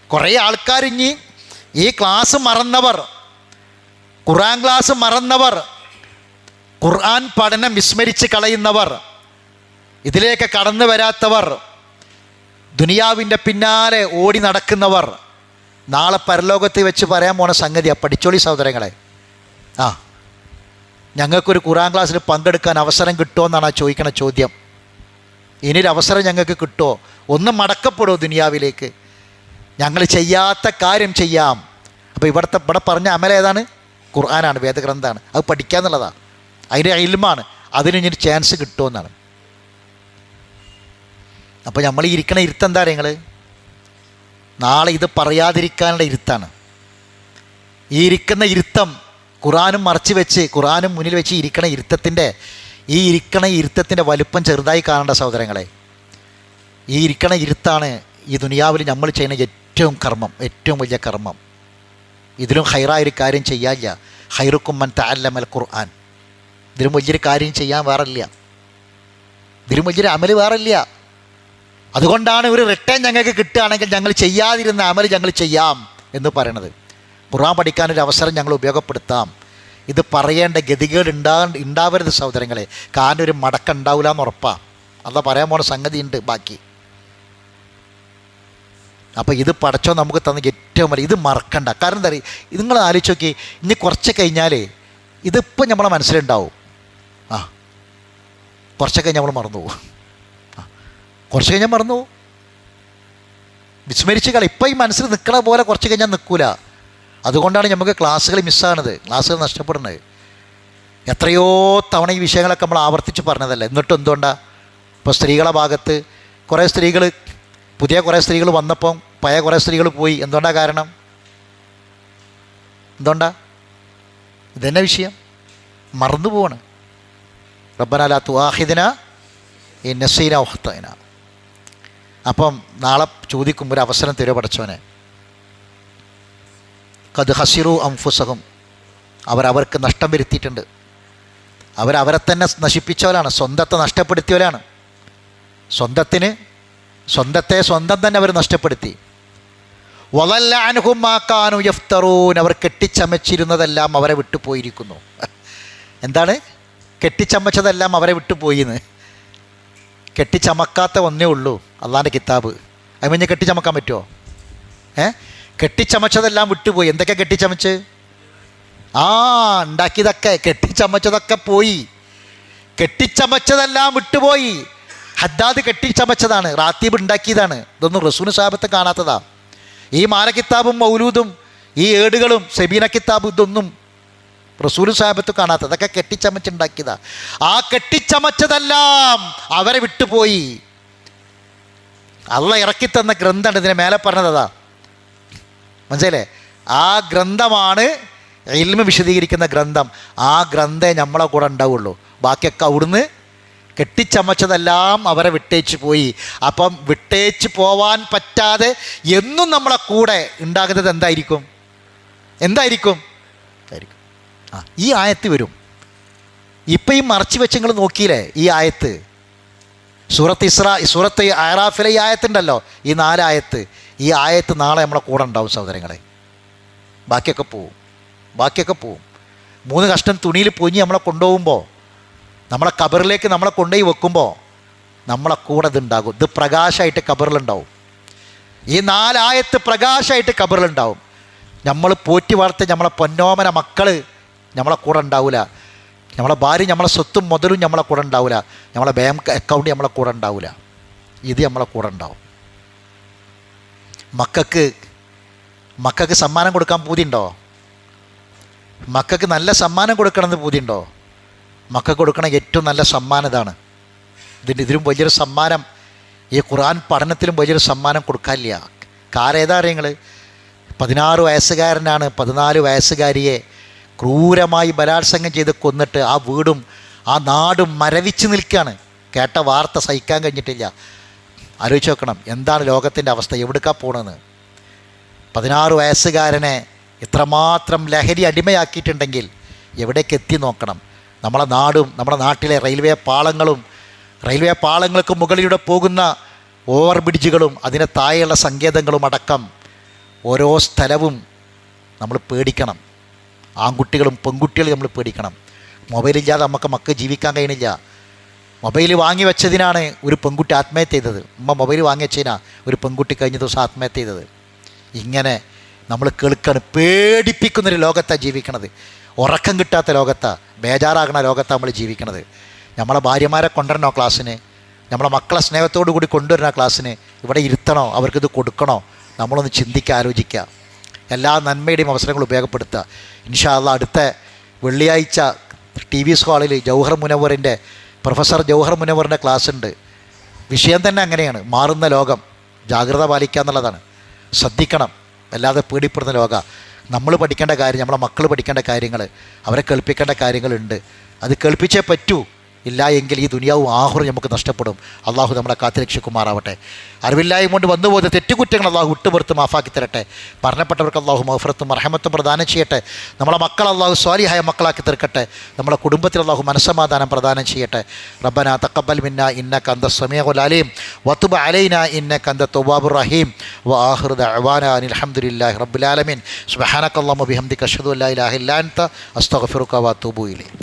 കുറേ ആൾക്കാർ ഇനി ഈ ക്ലാസ് മറന്നവർ, ഖുർആൻ ക്ലാസ് മറന്നവർ, ഖുർആൻ പഠനം വിസ്മരിച്ച് കളയുന്നവർ, ഇതിലേക്ക് കടന്നു വരാത്തവർ, ദുനിയാവിൻ്റെ പിന്നാലെ ഓടി നടക്കുന്നവർ, നാളെ പരലോകത്ത് വെച്ച് പറയാൻ പോണ സംഗതിയാണ്. പഠിച്ചോളി സഹോദരങ്ങളെ. ഞങ്ങൾക്കൊരു ഖുർആൻ ക്ലാസ്സിൽ പങ്കെടുക്കാൻ അവസരം കിട്ടുമോ എന്നാണ് ആ ചോദിക്കണ ചോദ്യം. ഇനിയൊരു അവസരം ഞങ്ങൾക്ക് കിട്ടുമോ? ഒന്ന് മടക്കപ്പെടുമോ ദുനിയാവിലേക്ക്? ഞങ്ങൾ ചെയ്യാത്ത കാര്യം ചെയ്യാം. അപ്പോൾ ഇവിടെ പറഞ്ഞ അമൽ ഏതാണ്? ഖുർആനാണ്, വേദഗ്രന്ഥമാണ്. അത് പഠിക്കാന്നുള്ളതാണ്. അതിൻ്റെ ഇൽമാണ്. അതിന് ഇനി ചാൻസ് കിട്ടുമെന്നാണ്. അപ്പോൾ നമ്മൾ ഈ ഇരിക്കണ ഇരുത്തം എന്താ നിങ്ങൾ? നാളെ ഇത് പറയാതിരിക്കാനുള്ള ഇരുത്താണ്. ഈ ഇരിക്കുന്ന ഇരുത്തം ഖുർആനും മറച്ച് വെച്ച്, ഖുർആനും മുന്നിൽ വെച്ച് ഇരിക്കണ ഇരുത്തത്തിൻ്റെ വലുപ്പം ചെറുതായി കാണേണ്ട സഹോദരങ്ങളെ. ഈ ഇരിക്കണ ഇരുത്താണ് ഈ ദുനിയാവിൽ നമ്മൾ ചെയ്യുന്ന ഏറ്റവും കർമ്മം, ഏറ്റവും വലിയ കർമ്മം. ഇതിലും ഹൈറായൊരു കാര്യം ചെയ്യാനില്ല. ഹൈറുക്കും മൻ തഅല്ലമൽ ഖുർആൻ. ഇതിലും വലിയൊരു കാര്യം ചെയ്യാൻ വേറില്ല. ഇതിലും വലിയൊരു അമൽ വേറില്ല. അതുകൊണ്ടാണ് ഒരു റിട്ടേൺ ഞങ്ങൾക്ക് കിട്ടുകയാണെങ്കിൽ ഞങ്ങൾ ചെയ്യാതിരുന്ന അമൽ ഞങ്ങൾ ചെയ്യാം എന്ന് പറയണത്. ഖുർആൻ പഠിക്കാനൊരു അവസരം ഞങ്ങൾ ഉപയോഗപ്പെടുത്താം. ഇത് പറയേണ്ട ഗതികേട് ഉണ്ടാവരുത് സഹോദരങ്ങളെ. കാരണം ഒരു മടക്കം ഉണ്ടാവില്ല എന്ന് ഉറപ്പാണ്. അതാ പറയാൻ പോണ സംഗതി ഉണ്ട് ബാക്കി. അപ്പോൾ ഇത് പടച്ചോ നമുക്ക് തന്ന ഏറ്റവും വലിയ, ഇത് മറക്കണ്ട. കാരണം എന്താ പറയുക, ഇത് നിങ്ങൾ ആലോചിച്ച് നോക്കി. ഇനി കുറച്ച് കഴിഞ്ഞാൽ ഇതിപ്പോൾ നമ്മളെ മനസ്സിലുണ്ടാവും. കുറച്ച് കഴിഞ്ഞാൽ നമ്മൾ മറന്നു പോകും. കുറച്ച് കഴിഞ്ഞാൽ മറന്നു പോകും, വിസ്മരിച്ച് കളി. ഇപ്പം ഈ മനസ്സിൽ നിൽക്കണ പോലെ കുറച്ച് കഴിഞ്ഞാൽ നിൽക്കില്ല. അതുകൊണ്ടാണ് നമുക്ക് ക്ലാസ്സുകൾ മിസ്സാകുന്നത്, ക്ലാസ്സുകൾ നഷ്ടപ്പെടുന്നത്. എത്രയോ തവണ ഈ വിഷയങ്ങളൊക്കെ നമ്മൾ ആവർത്തിച്ച് പറഞ്ഞതല്ലേ. എന്നിട്ടും എന്തുകൊണ്ടാണ് ഇപ്പോൾ സ്ത്രീകളുടെ ഭാഗത്ത് കുറേ സ്ത്രീകൾ, പുതിയ കുറേ സ്ത്രീകൾ വന്നപ്പം പഴയ കുറേ സ്ത്രീകൾ പോയി. എന്തുകൊണ്ടാണ് കാരണം? എന്തുകൊണ്ടാണ്? ഇതന്നെ വിഷയം, മറന്നു പോവാണ്. റബ്ബനാ ലാ തുആഖിദ്നാ ഇൻ നസീനാ ഔ അഖ്തഅനാ. അപ്പം നാളെ ചോദിക്കുമ്പോൾ ഒരു അവസരം തരുമോ പടച്ചോനെ? ഖദ് ഖസിറു അൻഫുസഹും, അവർക്ക് നഷ്ടം വരുത്തിയിട്ടുണ്ട്. അവരെ തന്നെ നശിപ്പിച്ചവരാണ്, സ്വന്തത്തെ നഷ്ടപ്പെടുത്തിയവരാണ്. സ്വന്തത്തെ സ്വന്തം തന്നെ അവർ നഷ്ടപ്പെടുത്തി. വളല്ല അൻഹും മാ കാനൂ യഫ്തറൂൻ, അവർ കെട്ടിച്ചമച്ചിരുന്നതെല്ലാം അവരെ വിട്ടുപോയിരിക്കുന്നു. എന്താണ് കെട്ടിച്ചമച്ചതെല്ലാം അവരെ വിട്ടുപോയിന്ന്? കെട്ടിച്ചമക്കാത്ത ഒന്നേ ഉള്ളൂ, അള്ളാൻ്റെ കിതാബ്. അത് കഴിഞ്ഞ് കെട്ടിച്ചമക്കാൻ പറ്റുമോ? കെട്ടിച്ചമച്ചതെല്ലാം വിട്ടുപോയി. എന്തൊക്കെ കെട്ടിച്ചമച്ച്? ഉണ്ടാക്കിയതൊക്കെ, കെട്ടിച്ചമച്ചതൊക്കെ പോയി. കെട്ടിച്ചമച്ചതെല്ലാം വിട്ടുപോയി. ഹദ്ദാദ് കെട്ടിച്ചമച്ചതാണ്, റാത്തീബ് ഉണ്ടാക്കിയതാണ്. ഇതൊന്നും റസൂൽ സാഹബത്തെ കാണാത്തതാ. ഈ മാല കിതാബും മൗലൂദും ഈ ഏടുകളും സെബീന കിതാബും ഇതൊന്നും റസൂൽ സാഹബത്ത് കാണാത്തത്. അതൊക്കെ കെട്ടിച്ചമച്ചുണ്ടാക്കിയതാ. ആ കെട്ടിച്ചമച്ചതെല്ലാം അവരെ വിട്ടുപോയി. അള്ള ഇറക്കിത്തന്ന ഗ്രന്ഥമുണ്ട്, ഇതിനെ മേലെ പറഞ്ഞതാ. മനസ്സിലേ? ആ ഗ്രന്ഥമാണ് ഇൽമ് വിശദീകരിക്കുന്ന ഗ്രന്ഥം. ആ ഗ്രന്ഥമേ നമ്മളെ കൂടെ ഉണ്ടാവുള്ളൂ. ബാക്കിയൊക്കെ അവിടുന്ന് കെട്ടിച്ചമച്ചതെല്ലാം അവരെ വിട്ടേച്ച് പോയി. അപ്പം വിട്ടേച്ച് പോവാൻ പറ്റാതെ എന്നും നമ്മളെ കൂടെ ഉണ്ടാകുന്നത് എന്തായിരിക്കും? ഈ ആയത്ത് വരും. ഇപ്പം ഈ മറച്ചു വെച്ച് നിങ്ങൾ നോക്കിയില്ലേ ഈ ആയത്ത്? സൂറത്ത് അറാഫിലെ ഈ ആയത്തുണ്ടല്ലോ, ഈ 4 ആയത്ത്. ഈ ആയത്ത് നാളെ നമ്മളെ കൂടെ ഉണ്ടാവും സഹോദരങ്ങളെ. ബാക്കിയൊക്കെ പോവും. 3 കഷ്ണം തുണിയിൽ പൊഞ്ഞ് നമ്മളെ കൊണ്ടുപോകുമ്പോൾ, നമ്മളെ കബറിലേക്ക് നമ്മളെ കൊണ്ടുപോയി വെക്കുമ്പോൾ നമ്മളെ കൂടെ ഇതുണ്ടാകും. ഇത് പ്രകാശമായിട്ട് കബറിലുണ്ടാവും. ഈ 4 ആയത്ത് പ്രകാശമായിട്ട് കബറിലുണ്ടാവും. നമ്മൾ പോറ്റി വളർത്തി നമ്മളെ പൊന്നോമന മക്കൾ നമ്മളെ കൂടെ ഉണ്ടാവില്ല. നമ്മളെ ഭാര്യ, നമ്മളെ സ്വത്തും മുതലും നമ്മളെ കൂടെ ഉണ്ടാവില്ല. നമ്മളെ ബാങ്ക് അക്കൗണ്ട് നമ്മളെ കൂടെ ഉണ്ടാവില്ല. ഇത് നമ്മളെ കൂടെ ഉണ്ടാവും. മക്കൾക്ക് സമ്മാനം കൊടുക്കാൻ പൂതിയുണ്ടോ? മക്കൾക്ക് നല്ല സമ്മാനം കൊടുക്കണമെന്ന് പൂതിയുണ്ടോ? മക്കൾക്ക് കൊടുക്കണ ഏറ്റവും നല്ല സമ്മാനം ഇതാണ്. ഇതിലും വലിയൊരു സമ്മാനം ഈ ഖുർആൻ പഠനത്തിലും വലിയൊരു സമ്മാനം കൊടുക്കാനില്ല. കാരണം ഏതാ അറിയങ്ങൾ? 16 വയസ്സുകാരനാണ് 14 വയസ്സുകാരിയെ ക്രൂരമായി ബലാത്സംഗം ചെയ്ത് കൊന്നിട്ട് ആ വീടും ആ നാടും മരവിച്ച് നിൽക്കുകയാണ്. കേട്ട വാർത്ത സഹിക്കാൻ കഴിഞ്ഞിട്ടില്ല. ആലോചിച്ച് നോക്കണം എന്താണ് ലോകത്തിൻ്റെ അവസ്ഥ, എവിടേക്കാ പോകണമെന്ന്. 16 വയസ്സുകാരനെ ഇത്രമാത്രം ലഹരി അടിമയാക്കിയിട്ടുണ്ടെങ്കിൽ എവിടേക്ക് എത്തി നോക്കണം. നമ്മളെ നാടും നമ്മുടെ നാട്ടിലെ റെയിൽവേ പാളങ്ങൾക്ക് മുകളിലൂടെ പോകുന്ന ഓവർ ബ്രിഡ്ജുകളും അതിന് താഴെയുള്ള സങ്കേതങ്ങളും അടക്കം ഓരോ സ്ഥലവും നമ്മൾ പേടിക്കണം. ആൺകുട്ടികളും പെൺകുട്ടികളും നമ്മൾ പേടിക്കണം. മൊബൈലില്ലാതെ മക്കൾ ജീവിക്കാൻ കഴിയണില്ല. മൊബൈൽ വാങ്ങി വെച്ചതിനാണ് ഒരു പെൺകുട്ടി ആത്മഹത്യ ചെയ്തത്. മൊബൈൽ വാങ്ങി വെച്ചതിനാണ് ഒരു പെൺകുട്ടി കഴിഞ്ഞ ദിവസം ആത്മഹത്യ ചെയ്തത്. ഇങ്ങനെ നമ്മൾ കേൾക്കാണ്. പേടിപ്പിക്കുന്നൊരു ലോകത്താണ് ജീവിക്കണത്. ഉറക്കം കിട്ടാത്ത ലോകത്താണ്, ബേജാറാകുന്ന ലോകത്താണ് നമ്മൾ ജീവിക്കണത്. നമ്മളെ ഭാര്യമാരെ കൊണ്ടുവരണോ ക്ലാസ്സിന്? നമ്മളെ മക്കളെ സ്നേഹത്തോടു കൂടി കൊണ്ടുവരണ ക്ലാസ്സിന്? ഇവിടെ ഇരുത്തണോ? അവർക്കിത് കൊടുക്കണോ? നമ്മളൊന്ന് ചിന്തിക്കുക, ആലോചിക്കുക. എല്ലാ നന്മയുടെയും അവസരങ്ങൾ ഉപയോഗപ്പെടുത്തുക. ഇൻഷാ അല്ലാഹ് അടുത്ത വെള്ളിയാഴ്ച TVS ഹാളിൽ പ്രൊഫസർ ജൗഹർ മുനവറിൻ്റെ ക്ലാസ് ഉണ്ട്. വിഷയം തന്നെ അങ്ങനെയാണ്, മാറുന്ന ലോകം, ജാഗ്രത പാലിക്കുക എന്നുള്ളതാണ്. ശ്രദ്ധിക്കണം, അല്ലാതെ പേടിപ്പെടുന്ന ലോകം. നമ്മൾ പഠിക്കേണ്ട കാര്യം, നമ്മളെ മക്കൾ പഠിക്കേണ്ട കാര്യങ്ങൾ, അവരെ കേൾപ്പിക്കേണ്ട കാര്യങ്ങളുണ്ട്. അത് കേൾപ്പിച്ചേ പറ്റൂ. ഇല്ല എങ്കിൽ ഈ ദുനിയാവും ആഹുറും നമുക്ക് നഷ്ടപ്പെടും. അള്ളാഹു നമ്മളെ കാത്തുരക്ഷിക്കുമാറാവട്ടെ. അറിവില്ലായ്മ കൊണ്ട് വന്നുപോയ തെറ്റുകുറ്റങ്ങൾ അള്ളാഹു വിട്ടുപുറത്ത് മാഫാക്കി തരട്ടെ. മരണപ്പെട്ടവർക്ക് അള്ളാഹു മഗ്ഫിറത്തും റഹ്മത്തും പ്രദാനം ചെയ്യട്ടെ. നമ്മളെ മക്കൾ അള്ളാഹു സ്വാലിഹായ മക്കളാക്കി തീർക്കട്ടെ. നമ്മളെ കുടുംബത്തിൽ അള്ളാഹു മനസ്സമാധാനം പ്രദാനം ചെയ്യട്ടെ. റബ്ബനാ തഖബ്ബൽ മിന്നാ ഇന്നക അന്ത സമീഉൽ അലീം വതുബ് അലൈനാ ഇന്നക അന്ത തവ്വാബുർ റഹീം വആഖിറു ദഅവാനാ അനിൽ ഹംദുലില്ലാഹി റബ്ബിൽ ആലമീൻ. സുബ്ഹാനക അല്ലാഹുമ്മ ബിഹംദിക അഷ്ഹദു അൻ ലാ ഇലാഹ ഇല്ലാ അൻത അസ്തഗ്ഫിറുക വഅതൂബു ഇലൈക്.